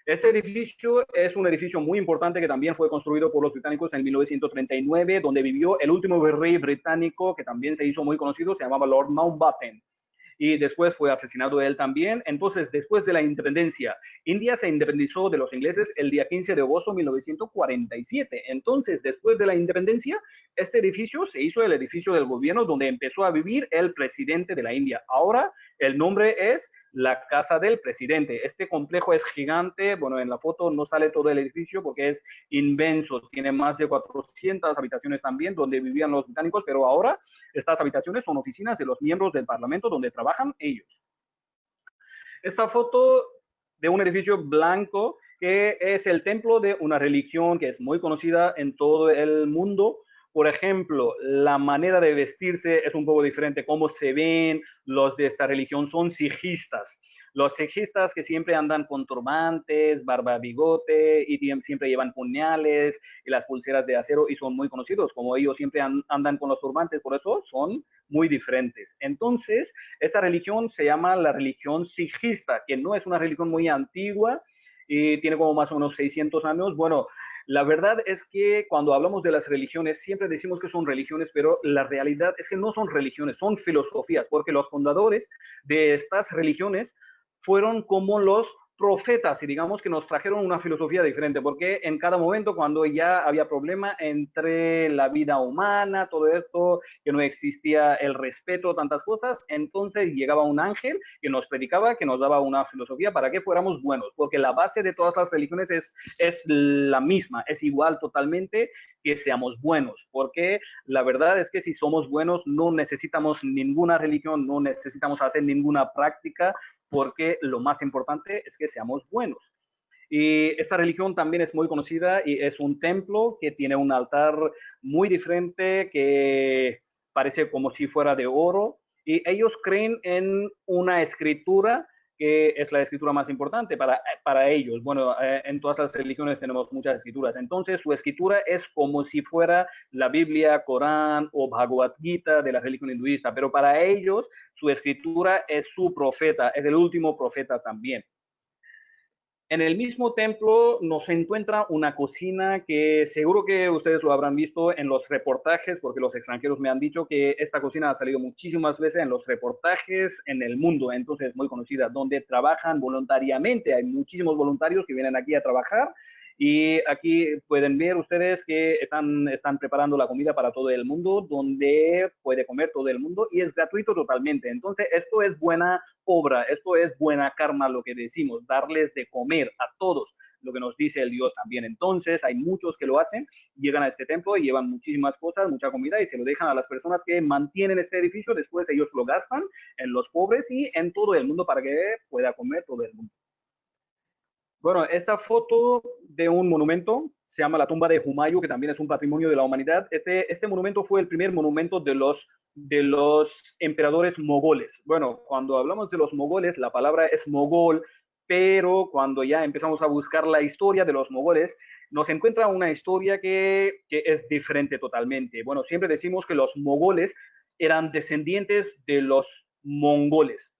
Este edificio es un edificio muy importante que también fue construido por los británicos en 1939, donde vivió el último rey británico que también se hizo muy conocido, se llamaba Lord Mountbatten. Y después fue asesinado él también. Entonces, después de la independencia, India se independizó de los ingleses el día 15 de agosto de 1947. Entonces, después de la independencia, este edificio se hizo el edificio del gobierno donde empezó a vivir el presidente de la India. Ahora, el nombre es la Casa del Presidente. Este complejo es gigante. Bueno, en la foto no sale todo el edificio porque es inmenso. Tiene más de 400 habitaciones también donde vivían los británicos, pero ahora estas habitaciones son oficinas de los miembros del Parlamento donde trabajan ellos. Esta foto de un edificio blanco que es el templo de una religión que es muy conocida en todo el mundo. Por ejemplo, la manera de vestirse es un poco diferente. Cómo se ven los de esta religión son sijistas. Los sijistas que siempre andan con turbantes, barba, bigote y siempre llevan puñales y las pulseras de acero y son muy conocidos. Como ellos siempre andan con los turbantes, por eso son muy diferentes. Entonces, esta religión se llama la religión sijista, que no es una religión muy antigua y tiene como más o menos 600 años. Bueno, la verdad es que cuando hablamos de las religiones, siempre decimos que son religiones, pero la realidad es que no son religiones, son filosofías, porque los fundadores de estas religiones fueron como los profetas y digamos que nos trajeron una filosofía diferente, porque en cada momento cuando ya había problema entre la vida humana, todo esto, que no existía el respeto, tantas cosas, entonces llegaba un ángel que nos predicaba, que nos daba una filosofía para que fuéramos buenos, porque la base de todas las religiones es la misma, es igual totalmente, que seamos buenos, porque la verdad es que si somos buenos no necesitamos ninguna religión, no necesitamos hacer ninguna práctica, porque lo más importante es que seamos buenos. Y esta religión también es muy conocida y es un templo que tiene un altar muy diferente que parece como si fuera de oro y ellos creen en una escritura que es la escritura más importante para ellos. Bueno, en todas las religiones tenemos muchas escrituras. Entonces, su escritura es como si fuera la Biblia, Corán o Bhagavad Gita de la religión hinduista, pero para ellos su escritura es su profeta, es el último profeta también. En el mismo templo nos encuentra una cocina que seguro que ustedes lo habrán visto en los reportajes, porque los extranjeros me han dicho que esta cocina ha salido muchísimas veces en los reportajes en el mundo, entonces es muy conocida, donde trabajan voluntariamente. Hay muchísimos voluntarios que vienen aquí a trabajar y aquí pueden ver ustedes que están preparando la comida para todo el mundo, donde puede comer todo el mundo y es gratuito totalmente. Entonces, esto es buena obra, esto es buena karma, lo que decimos, darles de comer a todos, lo que nos dice el Dios también. Entonces, hay muchos que lo hacen, llegan a este templo y llevan muchísimas cosas, mucha comida y se lo dejan a las personas que mantienen este edificio, después ellos lo gastan en los pobres y en todo el mundo para que pueda comer todo el mundo. Bueno, esta foto de un monumento se llama la tumba de Humayun, que también es un patrimonio de la humanidad. Este monumento fue el primer monumento de los emperadores mogoles. Bueno, cuando hablamos de los mogoles, la palabra es mogol, pero cuando ya empezamos a buscar la historia de los mogoles, nos encuentra una historia que es diferente totalmente. Bueno, siempre decimos que los mogoles eran descendientes de los mongoles.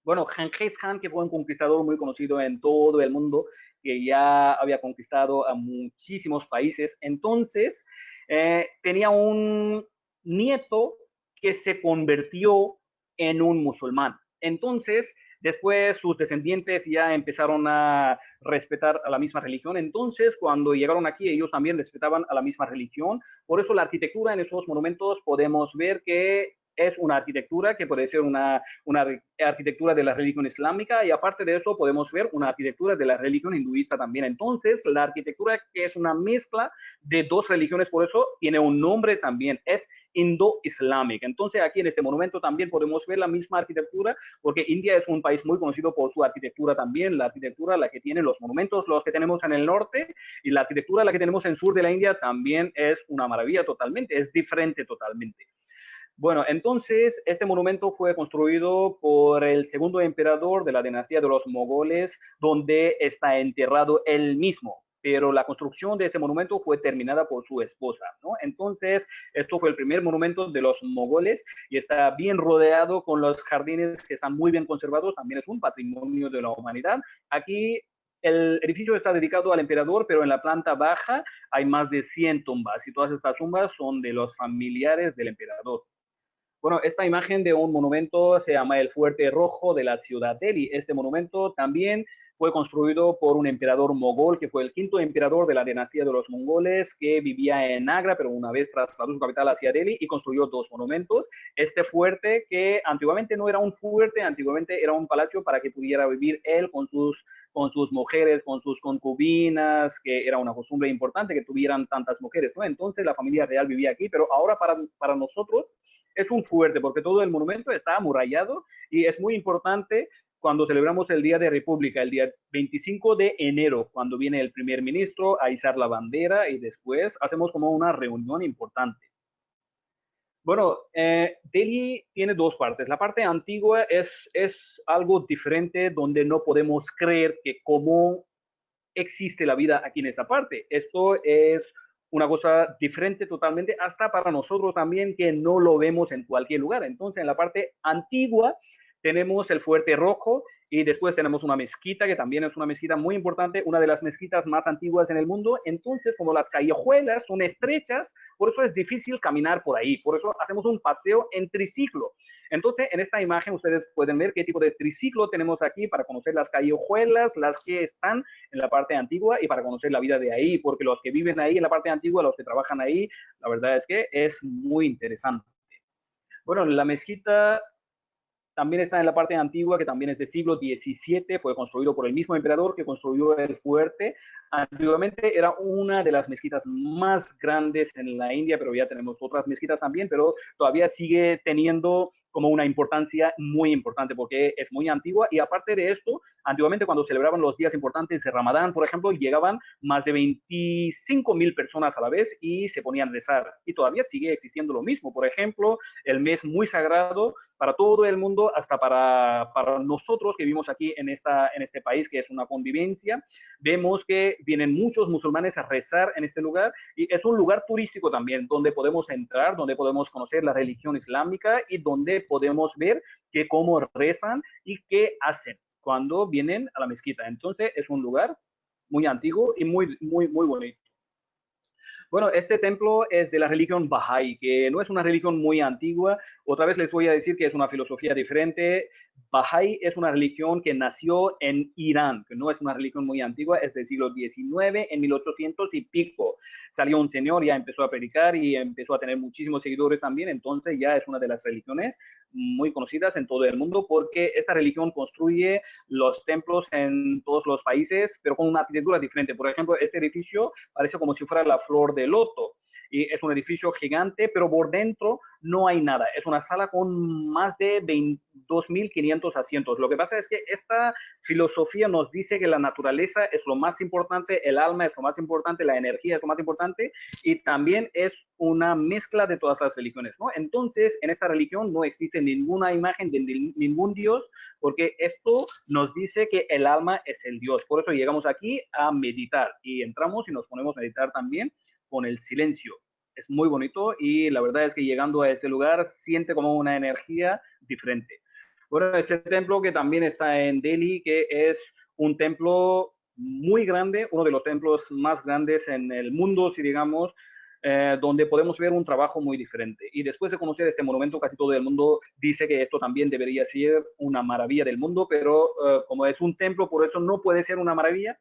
Bueno, Genghis Khan, que fue un conquistador muy conocido en todo el mundo, que ya había conquistado a muchísimos países, entonces tenía un nieto que se convirtió en un musulmán. Entonces, después sus descendientes ya empezaron a respetar a la misma religión. Entonces, cuando llegaron aquí, ellos también respetaban a la misma religión. Por eso la arquitectura en estos monumentos podemos ver que es una arquitectura que puede ser una arquitectura de la religión islámica y aparte de eso podemos ver una arquitectura de la religión hinduista también. Entonces, la arquitectura que es una mezcla de dos religiones, por eso tiene un nombre también, es Indo-Islámica. Entonces, aquí en este monumento también podemos ver la misma arquitectura porque India es un país muy conocido por su arquitectura también, la arquitectura la que tienen los monumentos, los que tenemos en el norte y la arquitectura la que tenemos en el sur de la India también es una maravilla totalmente, es diferente totalmente. Bueno, entonces este monumento fue construido por el segundo emperador de la dinastía de los mogoles, donde está enterrado él mismo. Pero la construcción de este monumento fue terminada por su esposa, ¿no? Entonces, esto fue el primer monumento de los mogoles y está bien rodeado con los jardines que están muy bien conservados. También es un patrimonio de la humanidad. Aquí el edificio está dedicado al emperador, pero en la planta baja hay más de 100 tumbas y todas estas tumbas son de los familiares del emperador. Bueno, esta imagen de un monumento se llama el Fuerte Rojo de la ciudad Delhi. Este monumento también fue construido por un emperador mogol, que fue el quinto emperador de la dinastía de los mongoles, que vivía en Agra, pero una vez trasladó su capital hacia Delhi y construyó dos monumentos. Este fuerte, que antiguamente no era un fuerte, antiguamente era un palacio para que pudiera vivir él con sus mujeres, con sus concubinas, que era una costumbre importante que tuvieran tantas mujeres, ¿no? Entonces la familia real vivía aquí, pero ahora para nosotros es un fuerte porque todo el monumento está amurallado y es muy importante cuando celebramos el Día de República, el día 25 de enero, cuando viene el primer ministro a izar la bandera y después hacemos como una reunión importante. Bueno, Delhi tiene dos partes. La parte antigua es algo diferente donde no podemos creer que cómo existe la vida aquí en esta parte. Esto es una cosa diferente totalmente, hasta para nosotros también, que no lo vemos en cualquier lugar. Entonces, en la parte antigua tenemos el Fuerte Rojo y después tenemos una mezquita, que también es una mezquita muy importante, una de las mezquitas más antiguas en el mundo. Entonces, como las callejuelas son estrechas, por eso es difícil caminar por ahí. Por eso hacemos un paseo en triciclo. Entonces, en esta imagen ustedes pueden ver qué tipo de triciclo tenemos aquí para conocer las callejuelas, las que están en la parte antigua y para conocer la vida de ahí, porque los que viven ahí en la parte antigua, los que trabajan ahí, la verdad es que es muy interesante. Bueno, la mezquita también está en la parte antigua, que también es del siglo XVII, fue construido por el mismo emperador que construyó el fuerte. Antiguamente era una de las mezquitas más grandes en la India, pero ya tenemos otras mezquitas también, pero todavía sigue teniendo como una importancia muy importante porque es muy antigua. Y aparte de esto, antiguamente cuando celebraban los días importantes de Ramadán, por ejemplo, llegaban más de 25,000 personas a la vez y se ponían a rezar. Y todavía sigue existiendo lo mismo. Por ejemplo, el mes muy sagrado para todo el mundo, hasta para nosotros que vivimos aquí en este país, que es una convivencia, vemos que vienen muchos musulmanes a rezar en este lugar y es un lugar turístico también, donde podemos entrar, donde podemos conocer la religión islámica y donde podemos ver que cómo rezan y qué hacen cuando vienen a la mezquita. Entonces es un lugar muy antiguo y muy bonito. Bueno, este templo es de la religión Bahá'í, que no es una religión muy antigua. Otra vez les voy a decir que es una filosofía diferente. Bahá'í es una religión que nació en Irán, que no es una religión muy antigua, es del siglo XIX, en 1800 y pico. Salió un señor, ya empezó a predicar y empezó a tener muchísimos seguidores también, entonces ya es una de las religiones muy conocidas en todo el mundo porque esta religión construye los templos en todos los países, pero con una arquitectura diferente. Por ejemplo, este edificio parece como si fuera la flor de loto. Y es un edificio gigante, pero por dentro no hay nada. Es una sala con más de 22.500 asientos. Lo que pasa es que esta filosofía nos dice que la naturaleza es lo más importante, el alma es lo más importante, la energía es lo más importante y también es una mezcla de todas las religiones, ¿no? Entonces, en esta religión no existe ninguna imagen de ningún dios porque esto nos dice que el alma es el Dios. Por eso llegamos aquí a meditar y entramos y nos ponemos a meditar también con el silencio. Es muy bonito y la verdad es que llegando a este lugar siente como una energía diferente. Bueno, este templo que también está en Delhi, que es un templo muy grande, uno de los templos más grandes en el mundo, si digamos, donde podemos ver un trabajo muy diferente. Y después de conocer este monumento, casi todo el mundo dice que esto también debería ser una maravilla del mundo, pero como es un templo, por eso no puede ser una maravilla.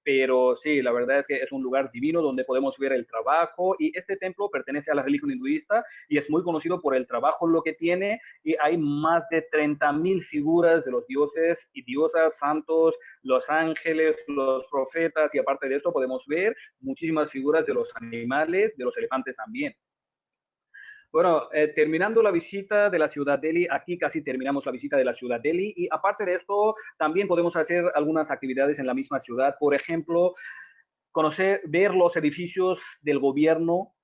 Pero sí, la verdad es que es un lugar divino donde podemos ver el trabajo y este templo pertenece a la religión hinduista y es muy conocido por el trabajo lo que tiene y hay más de 30,000 figuras de los dioses y diosas, santos, los ángeles, los profetas y aparte de esto podemos ver muchísimas figuras de los animales, de los elefantes también. Bueno, terminando la visita de la ciudad Delhi, aquí casi terminamos la visita de la ciudad Delhi y aparte de esto, también podemos hacer algunas actividades en la misma ciudad. Por ejemplo, ver los edificios del gobierno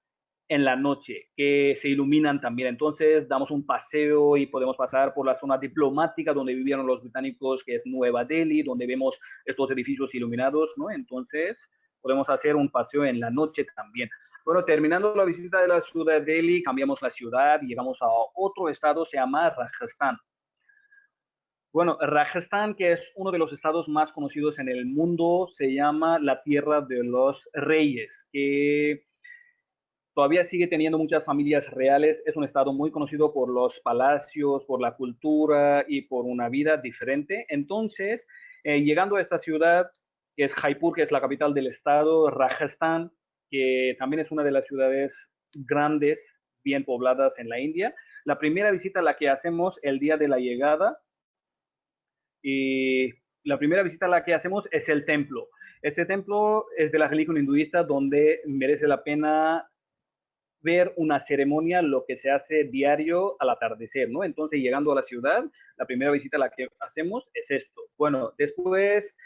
en la noche, que se iluminan también. Entonces damos un paseo y podemos pasar por la zona diplomática donde vivieron los británicos, que es Nueva Delhi, donde vemos estos edificios iluminados, ¿no? Entonces podemos hacer un paseo en la noche también. Bueno, terminando la visita de la ciudad de Delhi, cambiamos la ciudad y llegamos a otro estado, se llama Rajasthan. Bueno, Rajasthan, que es uno de los estados más conocidos en el mundo, se llama la Tierra de los Reyes, que todavía sigue teniendo muchas familias reales. Es un estado muy conocido por los palacios, por la cultura y por una vida diferente. Entonces, llegando a esta ciudad, que es Jaipur, que es la capital del estado, Rajasthan, que también es una de las ciudades grandes, bien pobladas en la India, la primera visita a la que hacemos el día de la llegada, y la primera visita a la que hacemos es el templo. Este templo es de la religión hinduista donde merece la pena ver una ceremonia, lo que se hace diario al atardecer, ¿no? Entonces, llegando a la ciudad, la primera visita a la que hacemos es esto. Bueno, después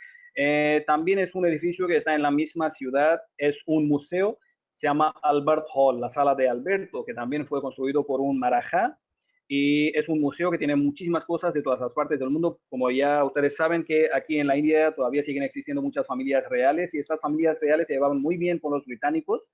también es un edificio que está en la misma ciudad, es un museo, se llama Albert Hall, la sala de Alberto, que también fue construido por un marajá, y es un museo que tiene muchísimas cosas de todas las partes del mundo. Como ya ustedes saben que aquí en la India todavía siguen existiendo muchas familias reales y estas familias reales se llevaban muy bien con los británicos.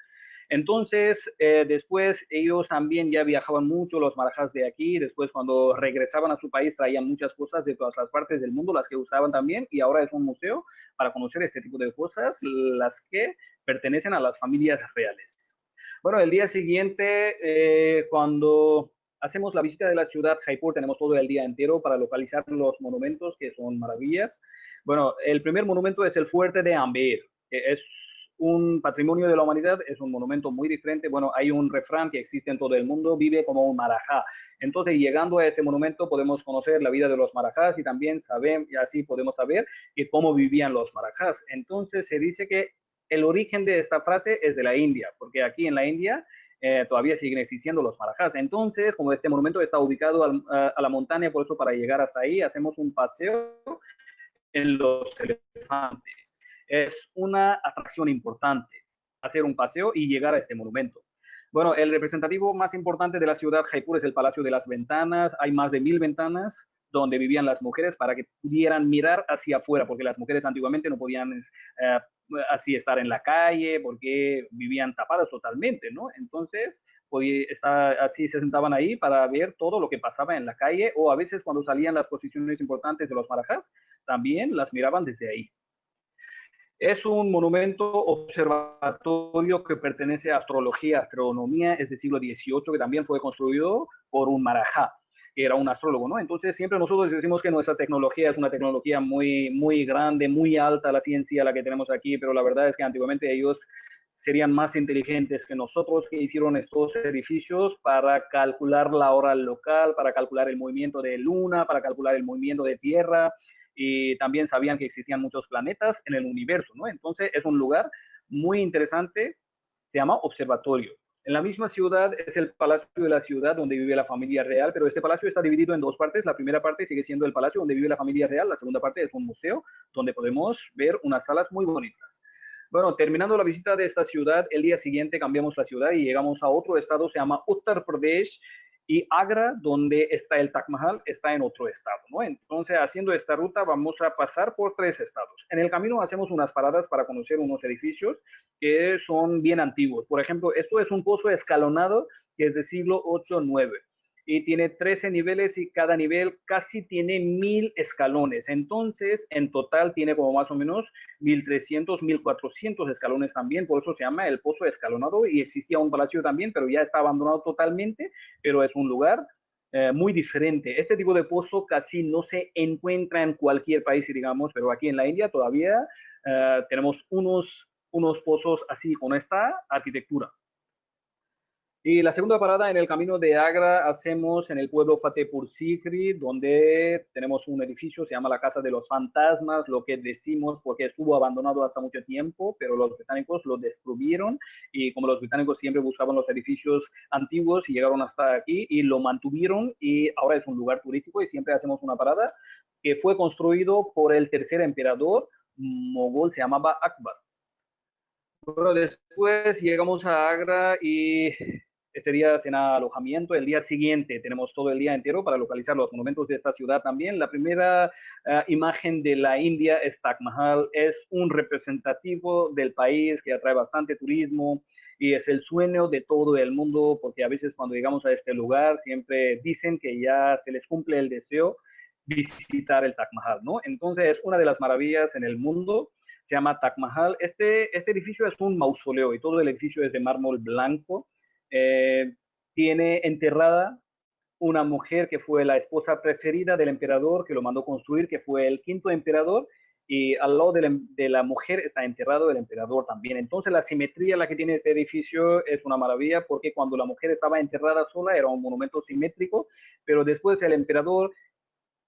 Entonces, después ellos también ya viajaban mucho, los marajás de aquí, después cuando regresaban a su país traían muchas cosas de todas las partes del mundo, las que usaban también, y ahora es un museo para conocer este tipo de cosas, las que pertenecen a las familias reales. Bueno, el día siguiente, cuando hacemos la visita de la ciudad Jaipur, tenemos todo el día entero para localizar los monumentos, que son maravillas. Bueno, el primer monumento es el fuerte de Amber, que es un patrimonio de la humanidad, es un monumento muy diferente. Bueno, hay un refrán que existe en todo el mundo, vive como un marajá. Entonces, llegando a este monumento podemos conocer la vida de los marajás y también saber, y así podemos saber cómo vivían los marajás. Entonces, se dice que el origen de esta frase es de la India, porque aquí en la India todavía siguen existiendo los marajás. Entonces, como este monumento está ubicado a la montaña, por eso para llegar hasta ahí hacemos un paseo en los elefantes. Es una atracción importante hacer un paseo y llegar a este monumento. Bueno, el representativo más importante de la ciudad Jaipur es el Palacio de las Ventanas. Hay más de 1000 ventanas donde vivían las mujeres para que pudieran mirar hacia afuera, porque las mujeres antiguamente no podían así estar en la calle, porque vivían tapadas totalmente, ¿no? Entonces, así se sentaban ahí para ver todo lo que pasaba en la calle, o a veces cuando salían las posiciones importantes de los marajás, también las miraban desde ahí. Es un monumento observatorio que pertenece a astrología, astronomía, es del siglo XVIII, que también fue construido por un marajá, que era un astrólogo, ¿no? Entonces siempre nosotros decimos que nuestra tecnología es una tecnología muy, muy grande, muy alta, la ciencia la que tenemos aquí, pero la verdad es que antiguamente ellos serían más inteligentes que nosotros, que hicieron estos edificios para calcular la hora local, para calcular el movimiento de luna, para calcular el movimiento de tierra, y también sabían que existían muchos planetas en el universo, ¿no? Entonces es un lugar muy interesante, se llama observatorio. En la misma ciudad es el Palacio de la Ciudad donde vive la familia real, pero este palacio está dividido en dos partes. La primera parte sigue siendo el palacio donde vive la familia real, la segunda parte es un museo donde podemos ver unas salas muy bonitas. Bueno, terminando la visita de esta ciudad, el día siguiente cambiamos la ciudad y llegamos a otro estado, se llama Uttar Pradesh, y Agra, donde está el Taj Mahal, está en otro estado, ¿no? Entonces, haciendo esta ruta, vamos a pasar por 3 estados. En el camino hacemos unas paradas para conocer unos edificios que son bien antiguos. Por ejemplo, esto es un pozo escalonado que es del siglo 8-9 y tiene 13 niveles y cada nivel casi tiene 1000 escalones. Entonces, en total tiene como más o menos 1300, 1400 escalones también, por eso se llama el Pozo Escalonado, y existía un palacio también, pero ya está abandonado totalmente, pero es un lugar muy diferente. Este tipo de pozo casi no se encuentra en cualquier país, digamos, pero aquí en la India todavía tenemos unos pozos así, con esta arquitectura. Y la segunda parada en el camino de Agra hacemos en el pueblo Fatehpur Sikri, donde tenemos un edificio, se llama la Casa de los Fantasmas, lo que decimos porque estuvo abandonado hasta mucho tiempo, pero los británicos lo destruyeron, y como los británicos siempre buscaban los edificios antiguos y llegaron hasta aquí y lo mantuvieron, y ahora es un lugar turístico y siempre hacemos una parada que fue construido por el tercer emperador mogol, se llamaba Akbar. Bueno, después llegamos a Agra y este día cena alojamiento. El día siguiente tenemos todo el día entero para localizar los monumentos de esta ciudad también. La primera imagen de la India es Taj Mahal. Es un representativo del país que atrae bastante turismo y es el sueño de todo el mundo porque a veces cuando llegamos a este lugar siempre dicen que ya se les cumple el deseo visitar el Taj Mahal, ¿no? Entonces es una de las maravillas en el mundo, se llama Taj Mahal. Este edificio es un mausoleo y todo el edificio es de mármol blanco. Eh, Tiene enterrada una mujer que fue la esposa preferida del emperador, que lo mandó construir, que fue el quinto emperador, y al lado de la mujer está enterrado el emperador también. Entonces la simetría la que tiene este edificio es una maravilla, porque cuando la mujer estaba enterrada sola era un monumento simétrico, pero después el emperador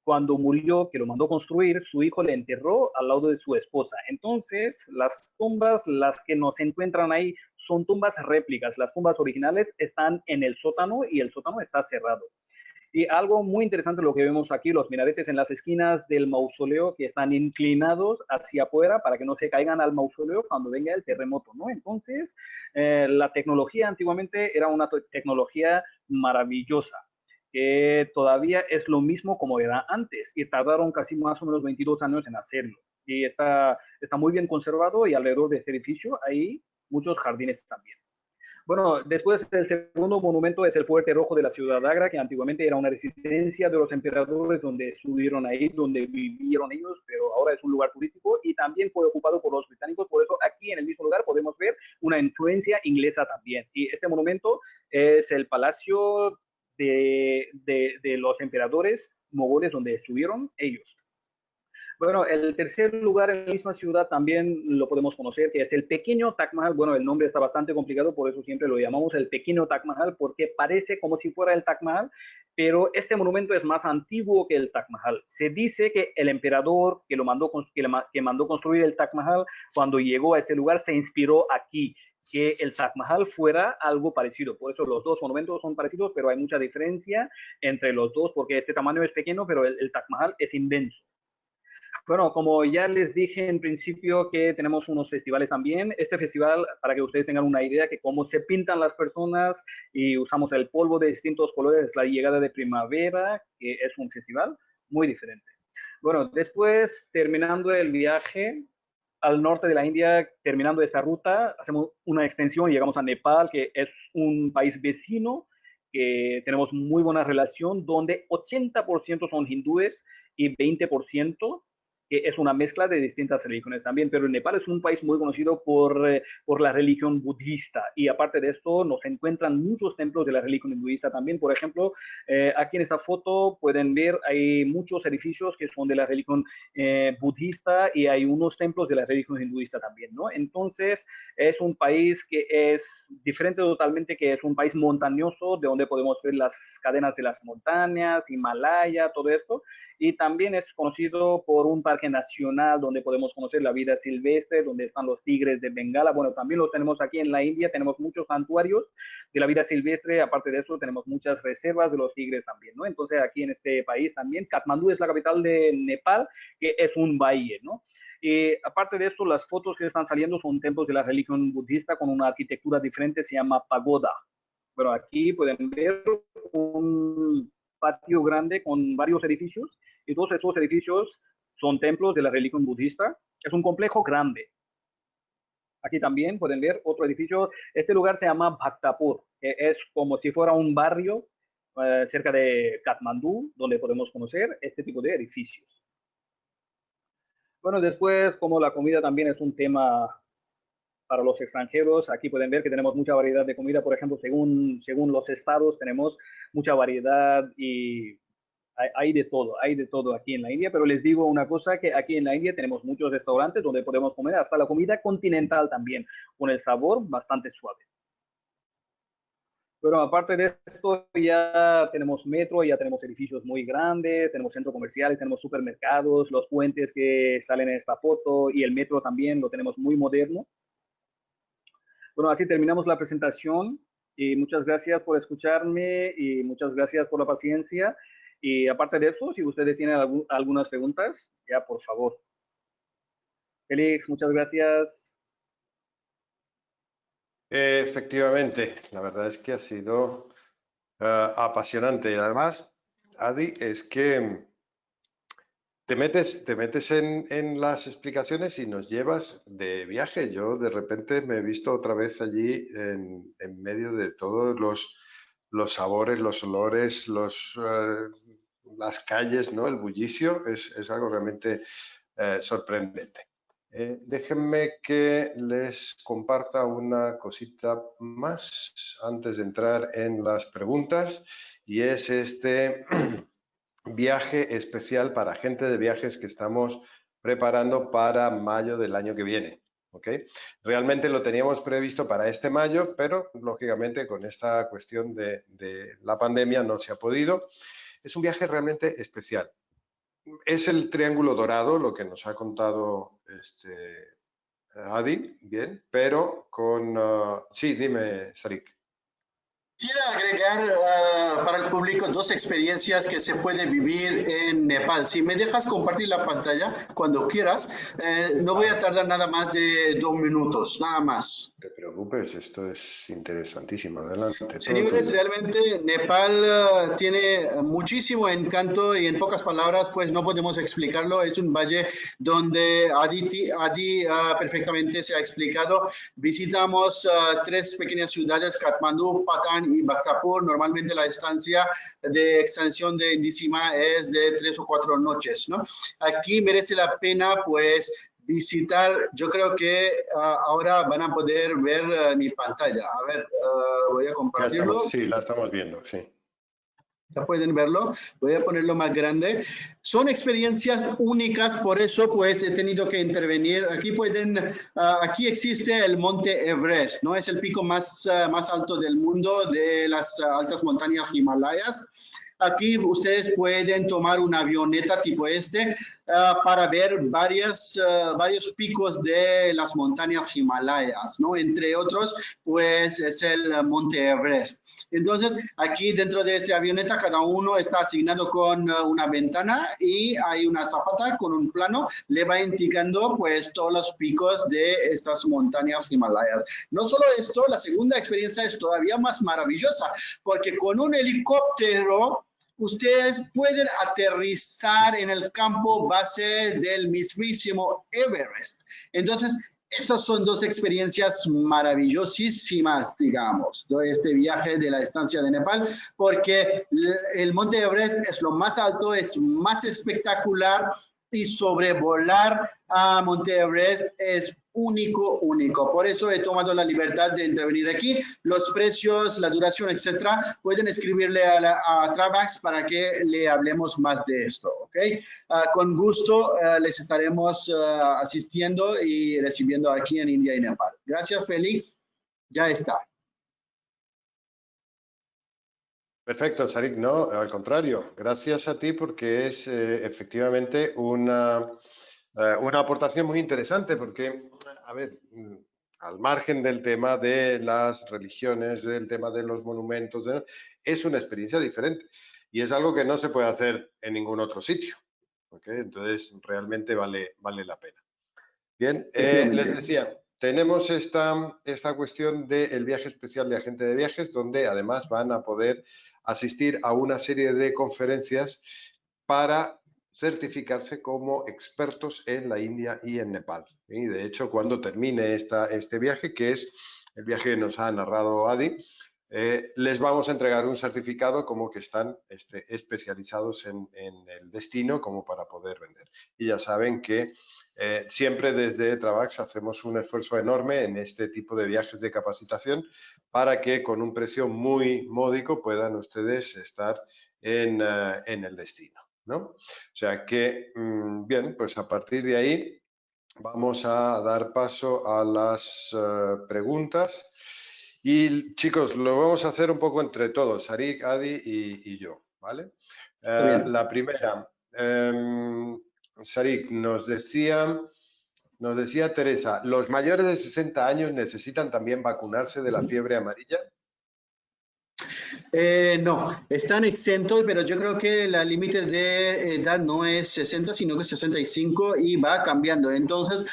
cuando murió, que lo mandó construir, su hijo le enterró al lado de su esposa. Entonces, las tumbas, las que nos encuentran ahí, son tumbas réplicas. Las tumbas originales están en el sótano y el sótano está cerrado. Y algo muy interesante lo que vemos aquí, los minaretes en las esquinas del mausoleo que están inclinados hacia afuera para que no se caigan al mausoleo cuando venga el terremoto, ¿no? Entonces, la tecnología antiguamente era una tecnología maravillosa, que todavía es lo mismo como era antes y tardaron casi más o menos 22 años en hacerlo. Y está muy bien conservado y alrededor de este edificio hay muchos jardines también. Bueno, después el segundo monumento es el Fuerte Rojo de la ciudad de Agra, que antiguamente era una residencia de los emperadores donde estuvieron ahí, donde vivieron ellos, pero ahora es un lugar turístico y también fue ocupado por los británicos. Por eso aquí en el mismo lugar podemos ver una influencia inglesa también. Y este monumento es el palacio de los emperadores mogoles donde estuvieron ellos. Bueno, el tercer lugar en la misma ciudad también lo podemos conocer, que es el pequeño Taj Mahal. Bueno, el nombre está bastante complicado, por eso siempre lo llamamos el pequeño Taj Mahal, porque parece como si fuera el Taj Mahal, pero este monumento es más antiguo que el Taj Mahal. Se dice que el emperador que mandó construir el Taj Mahal, cuando llegó a este lugar, se inspiró aquí, que el Taj Mahal fuera algo parecido. Por eso los dos monumentos son parecidos, pero hay mucha diferencia entre los dos, porque este tamaño es pequeño, pero el Taj Mahal es inmenso. Bueno, como ya les dije en principio que tenemos unos festivales también. Este festival, para que ustedes tengan una idea que cómo se pintan las personas y usamos el polvo de distintos colores, es la llegada de primavera, que es un festival muy diferente. Bueno, después, terminando el viaje al norte de la India, terminando esta ruta, hacemos una extensión y llegamos a Nepal, que es un país vecino, que tenemos muy buena relación, donde 80% son hindúes y 20% que es una mezcla de distintas religiones también, pero Nepal es un país muy conocido por la religión budista y aparte de esto nos encuentran muchos templos de la religión hinduista también. Por ejemplo, aquí en esta foto pueden ver hay muchos edificios que son de la religión budista y hay unos templos de la religión hinduista también, ¿no? Entonces es un país que es diferente totalmente, que es un país montañoso de donde podemos ver las cadenas de las montañas, Himalaya, todo esto, y también es conocido por un parque nacional donde podemos conocer la vida silvestre, donde están los tigres de Bengala. Bueno, también los tenemos aquí en la India, tenemos muchos santuarios de la vida silvestre, aparte de eso tenemos muchas reservas de los tigres también, ¿no? Entonces aquí en este país también, Katmandú es la capital de Nepal, que es un valle, ¿no? Y aparte de esto, las fotos que están saliendo son templos de la religión budista con una arquitectura diferente, se llama pagoda. Bueno, aquí pueden ver un patio grande con varios edificios y todos estos edificios son templos de la religión budista. Es un complejo grande. Aquí también pueden ver otro edificio. Este lugar se llama Bhaktapur, que es como si fuera un barrio cerca de Katmandú, donde podemos conocer este tipo de edificios. Bueno, después, como la comida también es un tema para los extranjeros, aquí pueden ver que tenemos mucha variedad de comida. Por ejemplo, según los estados, tenemos mucha variedad y hay de todo aquí en la India, pero les digo una cosa, que aquí en la India tenemos muchos restaurantes donde podemos comer hasta la comida continental también, con el sabor bastante suave. Pero aparte de esto, ya tenemos metro, ya tenemos edificios muy grandes, tenemos centros comerciales, tenemos supermercados, los puentes que salen en esta foto y el metro también lo tenemos muy moderno. Bueno, así terminamos la presentación y muchas gracias por escucharme y muchas gracias por la paciencia. Y aparte de eso, si ustedes tienen algunas preguntas, ya por favor. Félix, muchas gracias. Efectivamente, la verdad es que ha sido apasionante. Y además, Adi, es que te metes en las explicaciones y nos llevas de viaje. Yo de repente me he visto otra vez allí en medio de todos los sabores, los olores, las calles, ¿no? El bullicio es algo realmente sorprendente. Déjenme que les comparta una cosita más antes de entrar en las preguntas, y es este viaje especial para gente de viajes que estamos preparando para mayo del año que viene. ¿Ok? Realmente lo teníamos previsto para este mayo, pero lógicamente con esta cuestión de la pandemia no se ha podido. Es un viaje realmente especial. Es el Triángulo Dorado, lo que nos ha contado Adi, bien, pero con... sí, dime, Sarik. Quiero agregar para el público dos experiencias que se puede vivir en Nepal. Si me dejas compartir la pantalla cuando quieras, no voy a tardar nada más de 2 minutos, nada más. No te preocupes, esto es interesantísimo. Adelante, todo Señores, tuyo. realmente Nepal tiene muchísimo encanto y en pocas palabras pues no podemos explicarlo. Es un valle donde Adi perfectamente se ha explicado. Visitamos tres pequeñas ciudades, Katmandú, Patan y Bhaktapur. Normalmente la estancia de extensión de Indísima es de 3 o 4 noches, ¿no? Aquí merece la pena pues visitar. Yo creo que ahora van a poder ver mi pantalla. A ver, voy a Ya estamos, compartirlo. sí, la estamos viendo, sí. Ya pueden verlo. Voy a ponerlo más grande. Son experiencias únicas, por eso pues he tenido que intervenir. Aquí existe el Monte Everest, ¿no? Es el pico más alto del mundo de las altas montañas Himalayas. Aquí ustedes pueden tomar una avioneta tipo para ver varios picos de las montañas Himalayas, ¿no? Entre otros, pues es el Monte Everest. Entonces, aquí dentro de esta avioneta, cada uno está asignado con una ventana y hay una azafata con un plano, le va indicando pues todos los picos de estas montañas Himalayas. No solo esto, la segunda experiencia es todavía más maravillosa, porque con un helicóptero ustedes pueden aterrizar en el campo base del mismísimo Everest. Entonces, estas son dos experiencias maravillosísimas, digamos, de este viaje de la estancia de Nepal, porque el Monte Everest es lo más alto, es más espectacular y sobrevolar a Monte Everest es único. Por eso he tomado la libertad de intervenir aquí. Los precios, la duración, etcétera, pueden escribirle a Travax para que le hablemos más de esto, ¿ok? Con gusto les estaremos asistiendo y recibiendo aquí en India y Nepal. Gracias, Félix. Ya está. Perfecto, Sarik. No, al contrario, gracias a ti porque es efectivamente una aportación muy interesante porque, a ver, al margen del tema de las religiones, del tema de los monumentos, es una experiencia diferente y es algo que no se puede hacer en ningún otro sitio. ¿Okay? Entonces, realmente vale la pena. Bien, les decía, tenemos esta cuestión del viaje especial de agente de viajes, donde además van a poder asistir a una serie de conferencias para certificarse como expertos en la India y en Nepal. Y de hecho, cuando termine este viaje, que es el viaje que nos ha narrado Adi, les vamos a entregar un certificado como que están especializados en el destino como para poder vender. Y ya saben que siempre desde Travax hacemos un esfuerzo enorme en este tipo de viajes de capacitación para que con un precio muy módico puedan ustedes estar en el destino, ¿no? O sea que, bien, pues a partir de ahí vamos a dar paso a las preguntas. Y chicos, lo vamos a hacer un poco entre todos, Sarik, Adi y yo, ¿vale? La primera, Sarik, nos decía Teresa, ¿los mayores de 60 años necesitan también vacunarse de la fiebre amarilla? No, están exentos, pero yo creo que la límite de edad no es 60, sino que 65 y va cambiando. Entonces,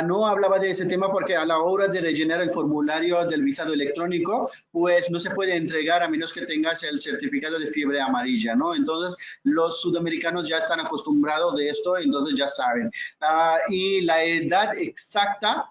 no hablaba de ese tema porque a la hora de rellenar el formulario del visado electrónico, pues no se puede entregar a menos que tengas el certificado de fiebre amarilla, ¿no? Entonces, los sudamericanos ya están acostumbrados de esto, entonces ya saben. Y la edad exacta,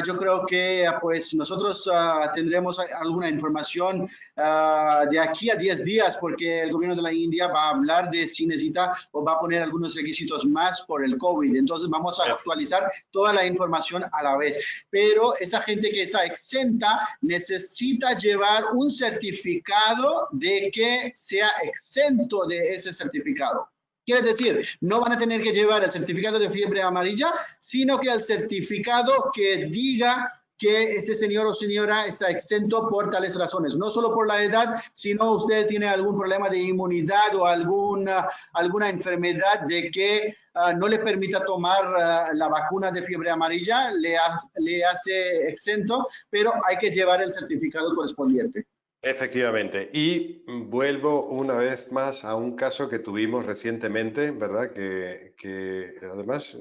yo creo que pues nosotros tendremos alguna información de aquí a 10 días porque el gobierno de la India va a hablar de si necesita o va a poner algunos requisitos más por el COVID. Entonces vamos a actualizar toda la información a la vez. Pero esa gente que está exenta necesita llevar un certificado de que sea exento de ese certificado. Quiere decir, no van a tener que llevar el certificado de fiebre amarilla, sino que el certificado que diga que ese señor o señora está exento por tales razones, no solo por la edad, sino usted tiene algún problema de inmunidad o alguna enfermedad de que no le permita tomar la vacuna de fiebre amarilla, le hace exento, pero hay que llevar el certificado correspondiente. Efectivamente, y vuelvo una vez más a un caso que tuvimos recientemente, ¿verdad? Que además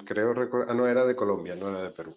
creo recordar, no era de Colombia, no era de Perú.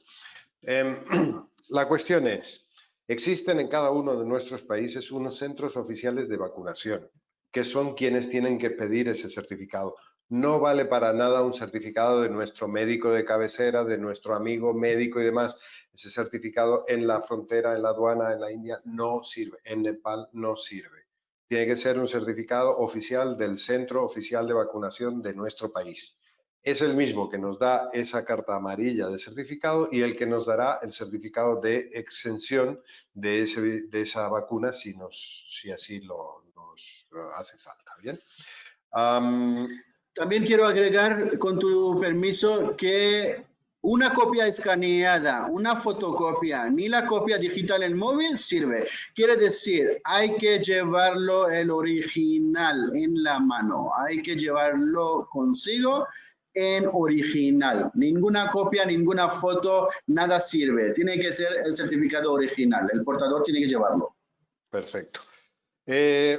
La cuestión es, existen en cada uno de nuestros países unos centros oficiales de vacunación, que son quienes tienen que pedir ese certificado. No vale para nada un certificado de nuestro médico de cabecera, de nuestro amigo médico y demás. Ese certificado en la frontera, en la aduana, en la India, no sirve. En Nepal no sirve. Tiene que ser un certificado oficial del centro oficial de vacunación de nuestro país. Es el mismo que nos da esa carta amarilla de certificado y el que nos dará el certificado de exención de esa vacuna si así nos hace falta. ¿Bien? También quiero agregar, con tu permiso, que una copia escaneada, una fotocopia, ni la copia digital en móvil sirve. Quiere decir, hay que llevarlo el original en la mano, hay que llevarlo consigo en original. Ninguna copia, ninguna foto, nada sirve. Tiene que ser el certificado original. El portador tiene que llevarlo. Perfecto.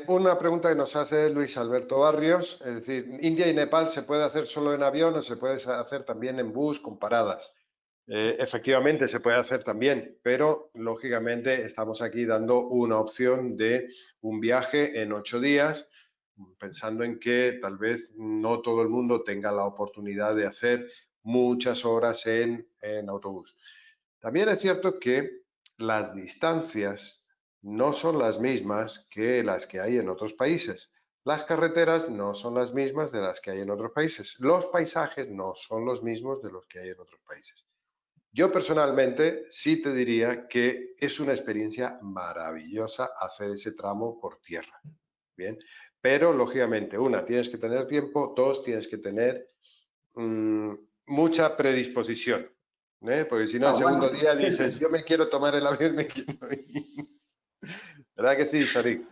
Una pregunta que nos hace Luis Alberto Barrios, es decir, ¿India y Nepal se puede hacer solo en avión o se puede hacer también en bus con paradas? Efectivamente se puede hacer también, pero lógicamente estamos aquí dando una opción de un viaje en 8 días, pensando en que tal vez no todo el mundo tenga la oportunidad de hacer muchas horas en autobús. También es cierto que las distancias no son las mismas que las que hay en otros países. Las carreteras no son las mismas de las que hay en otros países. Los paisajes no son los mismos de los que hay en otros países. Yo personalmente sí te diría que es una experiencia maravillosa hacer ese tramo por tierra. Bien, pero lógicamente, tienes que tener tiempo, dos, tienes que tener mucha predisposición. Porque si no, el segundo día dices, yo me quiero tomar el avión, me quiero ir. ¿Verdad que sí, Sharik?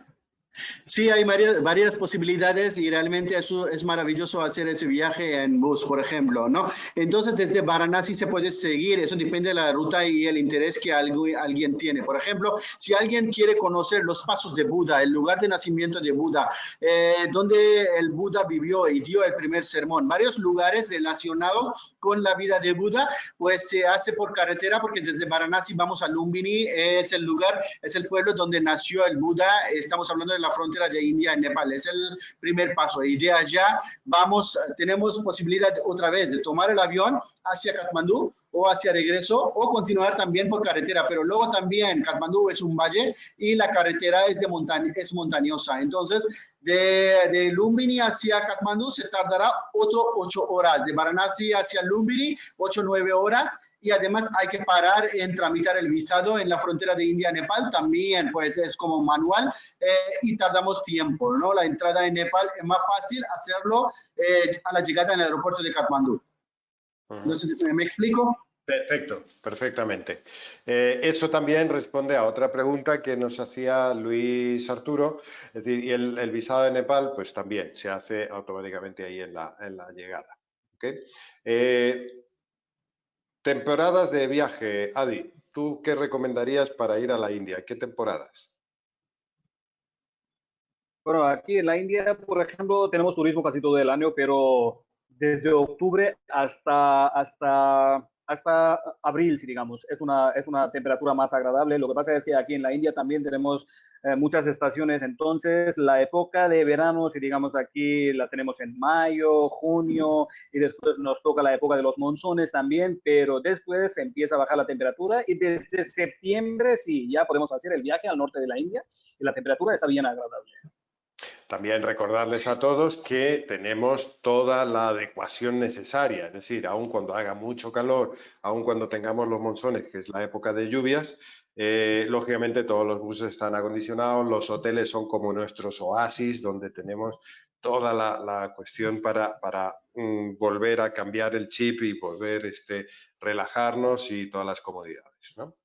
Sí, hay varias posibilidades y realmente eso es maravilloso hacer ese viaje en bus, por ejemplo, ¿no? Entonces, desde Varanasi se puede seguir, eso depende de la ruta y el interés que alguien tiene. Por ejemplo, si alguien quiere conocer los pasos de Buda, el lugar de nacimiento de Buda, donde el Buda vivió y dio el primer sermón, varios lugares relacionados con la vida de Buda, pues se hace por carretera porque desde Varanasi vamos a Lumbini, es el lugar, es el pueblo donde nació el Buda, estamos hablando de la frontera de India y Nepal, es el primer paso y de allá tenemos posibilidad otra vez de tomar el avión hacia Katmandú o hacia regreso o continuar también por carretera, pero luego también Katmandú es un valle y la carretera es montañosa, entonces de Lumbini hacia Katmandú se tardará otro 8 horas, de Varanasi hacia Lumbini 8 o 9 horas y además hay que parar en tramitar el visado en la frontera de India-Nepal, también pues es como manual y tardamos tiempo, ¿no? La entrada en Nepal es más fácil hacerlo a la llegada en el aeropuerto de Katmandú. No sé si me explico. Perfecto, perfectamente. Eso también responde a otra pregunta que nos hacía Luis Arturo, es decir, y el visado de Nepal, pues también se hace automáticamente ahí en la llegada. ¿Okay? Temporadas de viaje, Adi, ¿tú qué recomendarías para ir a la India? ¿Qué temporadas? Bueno, aquí en la India, por ejemplo, tenemos turismo casi todo el año, pero desde octubre hasta abril, si digamos, es una temperatura más agradable. Lo que pasa es que aquí en la India también tenemos muchas estaciones, entonces la época de verano, si digamos aquí la tenemos en mayo, junio, y después nos toca la época de los monzones también, pero después empieza a bajar la temperatura y desde septiembre sí, ya podemos hacer el viaje al norte de la India y la temperatura está bien agradable. También recordarles a todos que tenemos toda la adecuación necesaria, es decir, aun cuando haga mucho calor, aun cuando tengamos los monzones, que es la época de lluvias, lógicamente todos los buses están acondicionados, los hoteles son como nuestros oasis, donde tenemos toda la cuestión para volver a cambiar el chip y volver relajarnos y todas las comodidades, ¿no?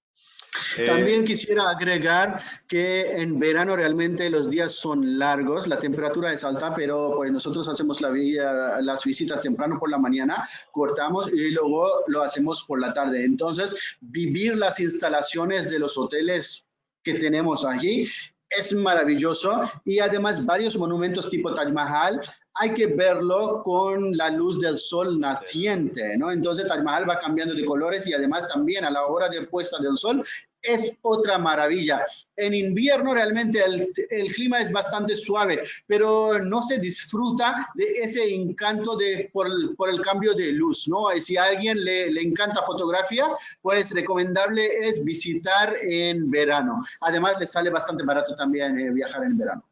También quisiera agregar que en verano realmente los días son largos, la temperatura es alta, pero pues nosotros hacemos las visitas temprano por la mañana, cortamos y luego lo hacemos por la tarde. Entonces, vivir las instalaciones de los hoteles que tenemos allí es maravilloso y además varios monumentos tipo Taj Mahal hay que verlo con la luz del sol naciente, ¿no? Entonces Taj Mahal va cambiando de colores y además también a la hora de puesta del sol es otra maravilla. En invierno realmente el clima es bastante suave, pero no se disfruta de ese encanto por el cambio de luz, ¿no? Si a alguien le encanta fotografía, pues recomendable es visitar en verano. Además, le sale bastante barato también viajar en verano.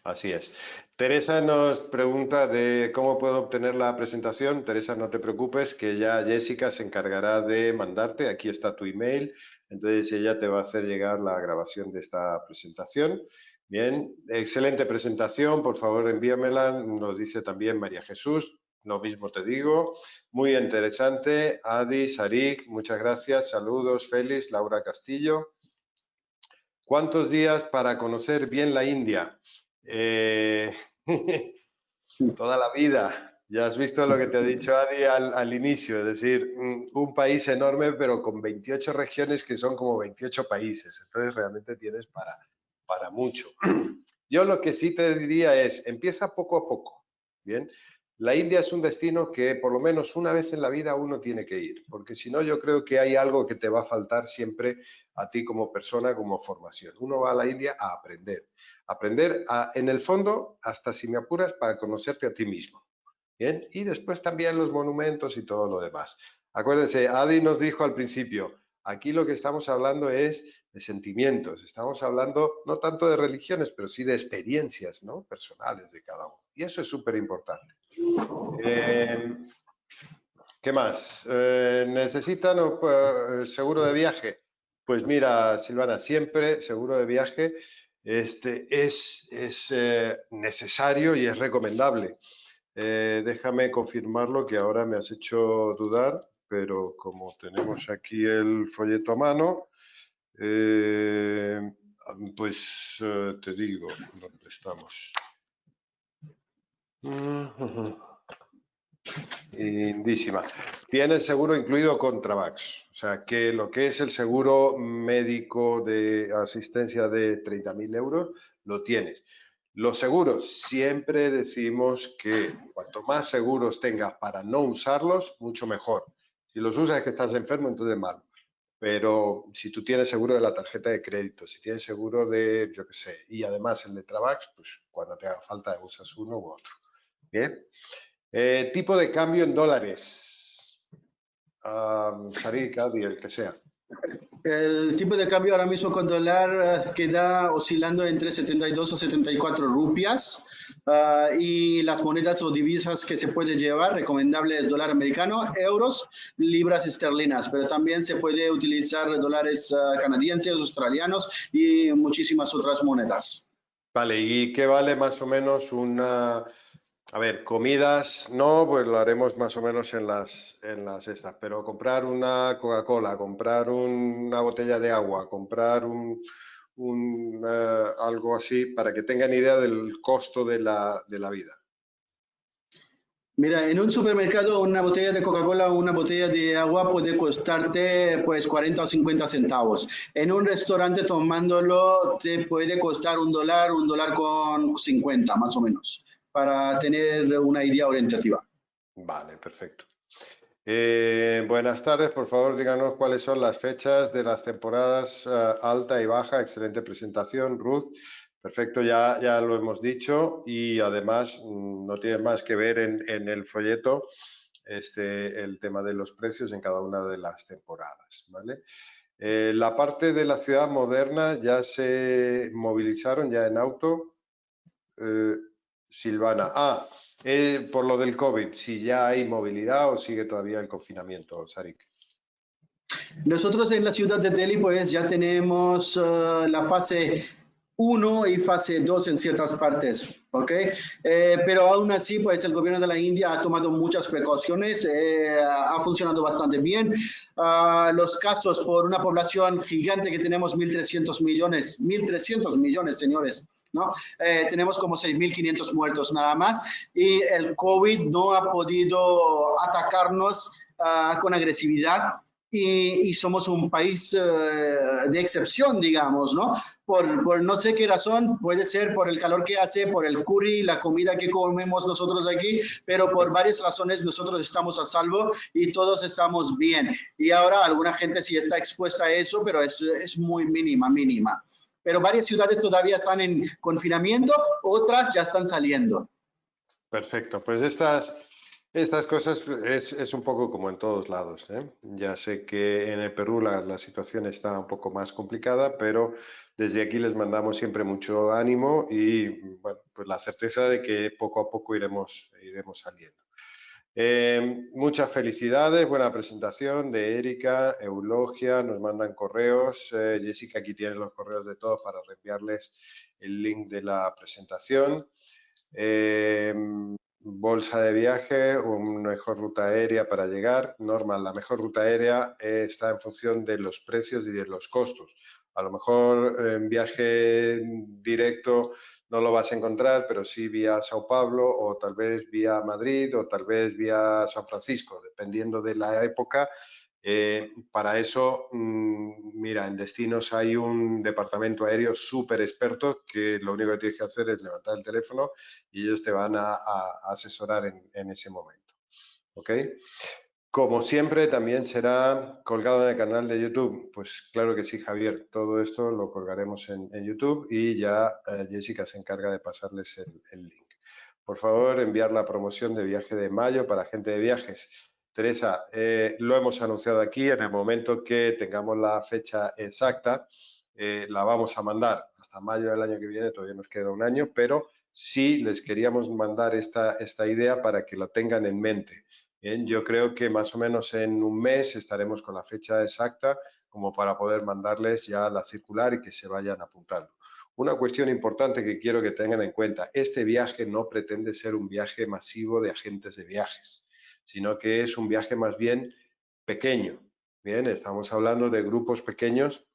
Así es. Teresa nos pregunta de cómo puedo obtener la presentación. Teresa, no te preocupes, que ya Jessica se encargará de mandarte. Aquí está tu email. Entonces ella te va a hacer llegar la grabación de esta presentación. Bien, excelente presentación. Por favor, envíamela. Nos dice también María Jesús. Lo mismo te digo. Muy interesante. Adi, Sarik, muchas gracias. Saludos, Félix, Laura Castillo. ¿Cuántos días para conocer bien la India? Toda la vida. Ya has visto lo que te ha dicho Adi al inicio, es decir, un país enorme, pero con 28 regiones que son como 28 países. Entonces realmente tienes para mucho. Yo lo que sí te diría es, empieza poco a poco. Bien, la India es un destino que por lo menos una vez en la vida uno tiene que ir, porque si no yo creo que hay algo que te va a faltar siempre a ti como persona, como formación. Uno va a la India a aprender. Aprender en el fondo, hasta si me apuras, para conocerte a ti mismo. Bien, y después también los monumentos y todo lo demás. Acuérdense, Adi nos dijo al principio, aquí lo que estamos hablando es de sentimientos, estamos hablando no tanto de religiones, pero sí de experiencias, ¿no? Personales de cada uno. Y eso es súper importante. ¿Qué más? ¿Necesitan seguro de viaje? Pues mira, Silvana, siempre seguro de viaje es necesario y es recomendable. Déjame confirmarlo, que ahora me has hecho dudar, pero como tenemos aquí el folleto a mano, pues te digo dónde estamos. Lindísima. Tienes seguro incluido Contravax, o sea que lo que es el seguro médico de asistencia de 30.000 euros, lo tienes. Los seguros, siempre decimos que cuanto más seguros tengas para no usarlos, mucho mejor. Si los usas es que estás enfermo, entonces mal. Pero si tú tienes seguro de la tarjeta de crédito, si tienes seguro de, yo qué sé, y además el de Travax, pues cuando te haga falta usas uno u otro. Bien. Tipo de cambio en dólares. Sarik, Adi, el que sea. El tipo de cambio ahora mismo con dólar queda oscilando entre 72 a 74 rupias y las monedas o divisas que se puede llevar, recomendable el dólar americano, euros, libras esterlinas, pero también se puede utilizar dólares canadienses, australianos y muchísimas otras monedas. Vale, ¿y qué vale más o menos una... A ver, comidas no, pues lo haremos más o menos en las estas, pero comprar una Coca-Cola, comprar una botella de agua, comprar algo así, para que tengan idea del costo de la vida. Mira, en un supermercado una botella de Coca-Cola o una botella de agua puede costarte pues 40 o 50 centavos. En un restaurante tomándolo te puede costar un dólar con 50 más o menos, para tener una idea orientativa. Vale, perfecto. Buenas tardes, por favor, díganos cuáles son las fechas de las temporadas alta y baja. Excelente presentación, Ruth. Perfecto, ya lo hemos dicho y además no tiene más que ver en el folleto el tema de los precios en cada una de las temporadas, ¿vale? La parte de la ciudad moderna ya se movilizaron ya en auto. Silvana. Por lo del COVID, si ya hay movilidad o sigue todavía el confinamiento, Sarik. Nosotros en la ciudad de Delhi pues ya tenemos la fase 1 y fase 2 en ciertas partes, ¿ok? Pero aún así, pues el gobierno de la India ha tomado muchas precauciones, ha funcionado bastante bien. Los casos por una población gigante que tenemos 1.300 millones, señores, ¿no? Tenemos como 6.500 muertos nada más y el COVID no ha podido atacarnos con agresividad. Y somos un país de excepción, digamos, ¿no? Por no sé qué razón, puede ser por el calor que hace, por el curry, la comida que comemos nosotros aquí, pero por varias razones nosotros estamos a salvo y todos estamos bien. Y ahora alguna gente sí está expuesta a eso, pero es muy mínima. Pero varias ciudades todavía están en confinamiento, otras ya están saliendo. Perfecto, pues estas cosas es un poco como en todos lados, ¿eh? Ya sé que en el Perú la situación está un poco más complicada, pero desde aquí les mandamos siempre mucho ánimo y bueno, pues la certeza de que poco a poco iremos saliendo. Muchas felicidades, buena presentación de Erika, Eulogia, nos mandan correos. Jessica aquí tiene los correos de todos para reenviarles el link de la presentación. Bolsa de viaje, una mejor ruta aérea para llegar. Normal, la mejor ruta aérea está en función de los precios y de los costos. A lo mejor en viaje directo no lo vas a encontrar, pero sí vía Sao Paulo o tal vez vía Madrid o tal vez vía San Francisco, dependiendo de la época. Para eso, mira, en destinos hay un departamento aéreo súper experto que lo único que tienes que hacer es levantar el teléfono y ellos te van a asesorar en ese momento. ¿Ok? Como siempre, también será colgado en el canal de YouTube. Pues claro que sí, Javier. Todo esto lo colgaremos en YouTube y ya Jessica se encarga de pasarles el link. Por favor, enviar la promoción de viaje de mayo para gente de viajes. Teresa, lo hemos anunciado aquí. En el momento que tengamos la fecha exacta, la vamos a mandar hasta mayo del año que viene. Todavía nos queda un año, pero sí les queríamos mandar esta idea para que la tengan en mente. Bien, yo creo que más o menos en un mes estaremos con la fecha exacta como para poder mandarles ya la circular y que se vayan apuntando. Una cuestión importante que quiero que tengan en cuenta, este viaje no pretende ser un viaje masivo de agentes de viajes, sino que es un viaje más bien pequeño. Bien, estamos hablando de grupos pequeños,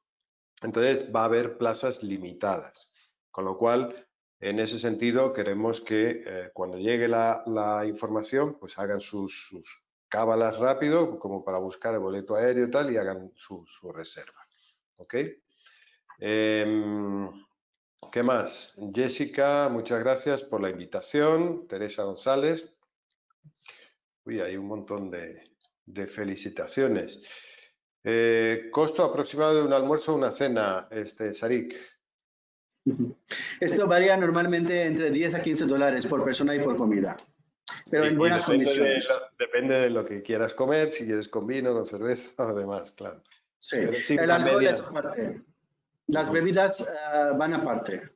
entonces va a haber plazas limitadas, con lo cual en ese sentido queremos que cuando llegue la información pues hagan sus cábalas rápido como para buscar el boleto aéreo y tal y hagan su reserva. ¿Ok? ¿Qué más? Jessica, muchas gracias por la invitación. Teresa González. Uy, hay un montón de felicitaciones. Costo aproximado de un almuerzo o una cena, Sarik. Esto varía normalmente entre 10 a 15 dólares por persona y por comida, pero en buenas condiciones. Depende de lo que quieras comer, si quieres con vino, con cerveza o demás, claro. Sí, el alcohol es aparte. Las bebidas van aparte.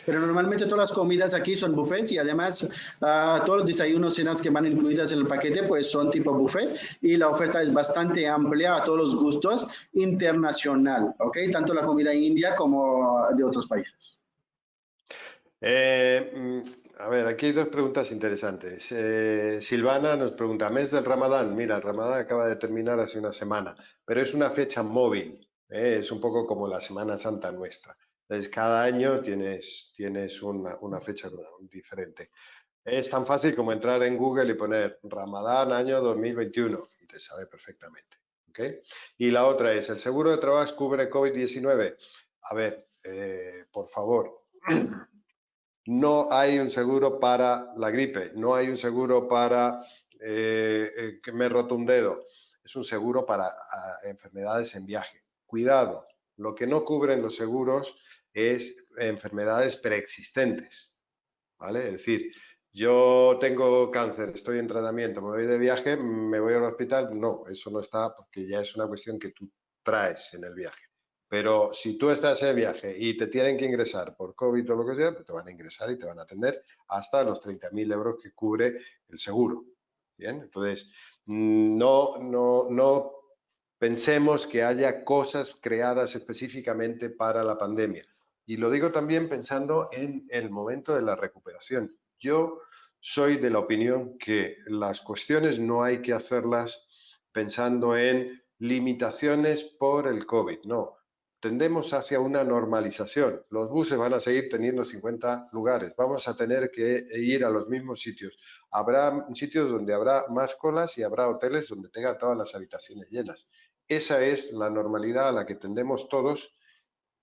Pero normalmente todas las comidas aquí son buffets y además todos los desayunos, cenas que van incluidas en el paquete pues son tipo buffets y la oferta es bastante amplia a todos los gustos, internacional, ¿ok? Tanto la comida india como de otros países. A ver, aquí hay dos preguntas interesantes. Silvana nos pregunta, mes del Ramadán. Mira, el Ramadán acaba de terminar hace una semana, pero es una fecha móvil, es un poco como la Semana Santa nuestra. Entonces, cada año tienes una fecha diferente. Es tan fácil como entrar en Google y poner Ramadán año 2021 y te sabe perfectamente. ¿Okay? Y la otra es, ¿el seguro de trabajo cubre COVID-19? A ver, por favor, no hay un seguro para la gripe, no hay un seguro para que me he roto un dedo, es un seguro para enfermedades en viaje. Cuidado, lo que no cubren los seguros es enfermedades preexistentes, ¿vale? Es decir, yo tengo cáncer, estoy en tratamiento, me voy de viaje, me voy al hospital, no, eso no está porque ya es una cuestión que tú traes en el viaje. Pero si tú estás en viaje y te tienen que ingresar por COVID o lo que sea, pues te van a ingresar y te van a atender hasta los 30.000 euros que cubre el seguro. Bien, entonces no pensemos que haya cosas creadas específicamente para la pandemia. Y lo digo también pensando en el momento de la recuperación. Yo soy de la opinión que las cuestiones no hay que hacerlas pensando en limitaciones por el COVID, no. Tendemos hacia una normalización. Los buses van a seguir teniendo 50 lugares. Vamos a tener que ir a los mismos sitios. Habrá sitios donde habrá más colas y habrá hoteles donde tenga todas las habitaciones llenas. Esa es la normalidad a la que tendemos todos.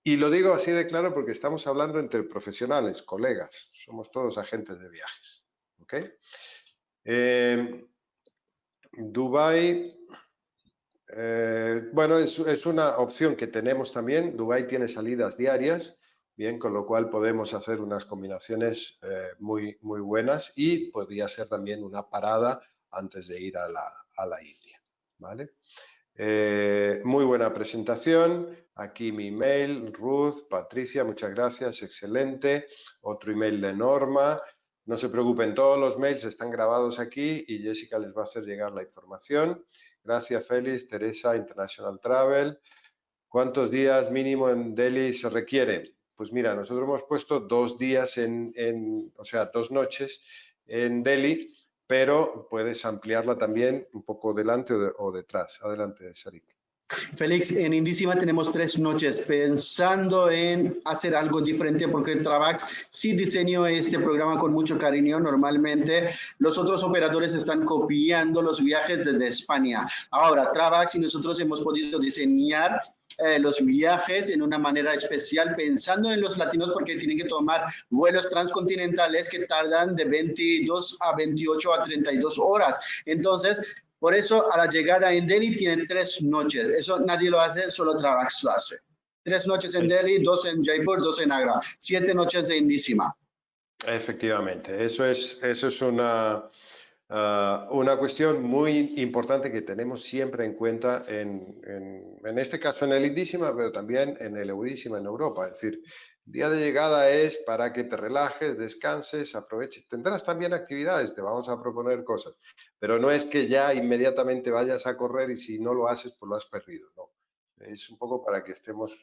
Y lo digo así de claro porque estamos hablando entre profesionales, colegas. Somos todos agentes de viajes. ¿Ok? Dubái, bueno, es una opción que tenemos también. Dubái tiene salidas diarias, bien, con lo cual podemos hacer unas combinaciones muy buenas y podría ser también una parada antes de ir a la India, ¿vale? Muy buena presentación. Aquí mi email, Ruth, Patricia, muchas gracias, excelente. Otro email de Norma. No se preocupen, todos los mails están grabados aquí y Jessica les va a hacer llegar la información. Gracias, Félix, Teresa, International Travel. ¿Cuántos días mínimo en Delhi se requieren? Pues mira, nosotros hemos puesto 2 días o sea, 2 noches en Delhi, pero puedes ampliarla también un poco delante o detrás. Adelante, Sharik. Félix, en Indísima tenemos 3 noches pensando en hacer algo diferente porque Travax sí diseñó este programa con mucho cariño. Normalmente los otros operadores están copiando los viajes desde España. Ahora, Travax y nosotros hemos podido diseñar los viajes en una manera especial pensando en los latinos porque tienen que tomar vuelos transcontinentales que tardan de 22 a 28 a 32 horas. Entonces, por eso, a la llegada en Delhi tienen 3 noches. Eso nadie lo hace, solo Travax lo hace. 3 noches en Delhi, 2 en Jaipur, 2 en Agra. 7 noches de Indísima. Efectivamente, eso es una cuestión muy importante que tenemos siempre en cuenta en este caso en el Indísima, pero también en el Eurísima en Europa. Es decir, el día de llegada es para que te relajes, descanses, aproveches. Tendrás también actividades, te vamos a proponer cosas, pero no es que ya inmediatamente vayas a correr y si no lo haces, pues lo has perdido. No, es un poco para que estemos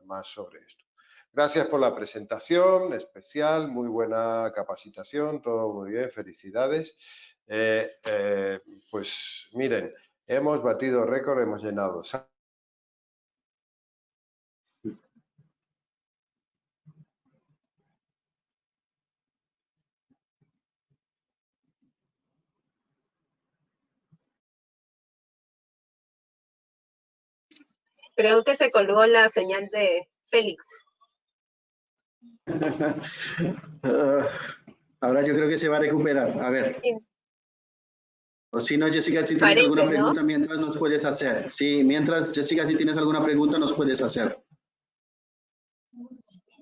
más sobre esto. Gracias por la presentación especial, muy buena capacitación, todo muy bien, felicidades. Pues miren, hemos batido récord, hemos llenado. Creo que se colgó la señal de Félix. Ahora yo creo que se va a recuperar. A ver. O si no, Jessica, si tienes alguna pregunta, ¿no? Mientras nos puedes hacer. Sí, mientras, Jessica, si tienes alguna pregunta, nos puedes hacer.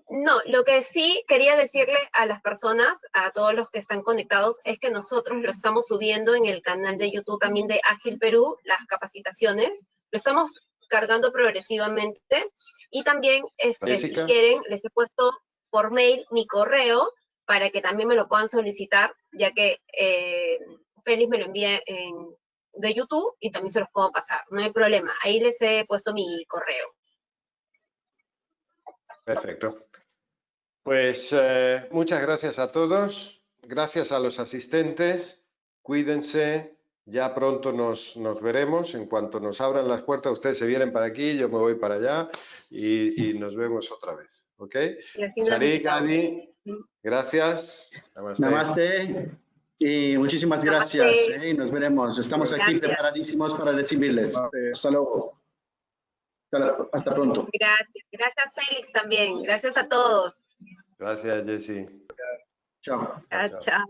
No, lo que sí quería decirle a las personas, a todos los que están conectados, es que nosotros lo estamos subiendo en el canal de YouTube también de Ágil Perú, las capacitaciones. Lo estamos cargando progresivamente. Y también, si quieren, les he puesto por mail mi correo para que también me lo puedan solicitar, ya que Félix me lo envía de YouTube y también se los puedo pasar. No hay problema. Ahí les he puesto mi correo. Perfecto. Pues muchas gracias a todos. Gracias a los asistentes. Cuídense. Ya pronto nos veremos. En cuanto nos abran las puertas, ustedes se vienen para aquí, yo me voy para allá y nos vemos otra vez. ¿Ok? Y así nos Sharik, visitamos. Adi, gracias. Namaste. Namaste y muchísimas Namaste. gracias. Nos veremos. Estamos aquí Gracias. preparadísimos para recibirles. Hasta luego. Hasta pronto. Gracias. Gracias, Félix, también. Gracias a todos. Gracias, Jessy. Chao. Chao, chao.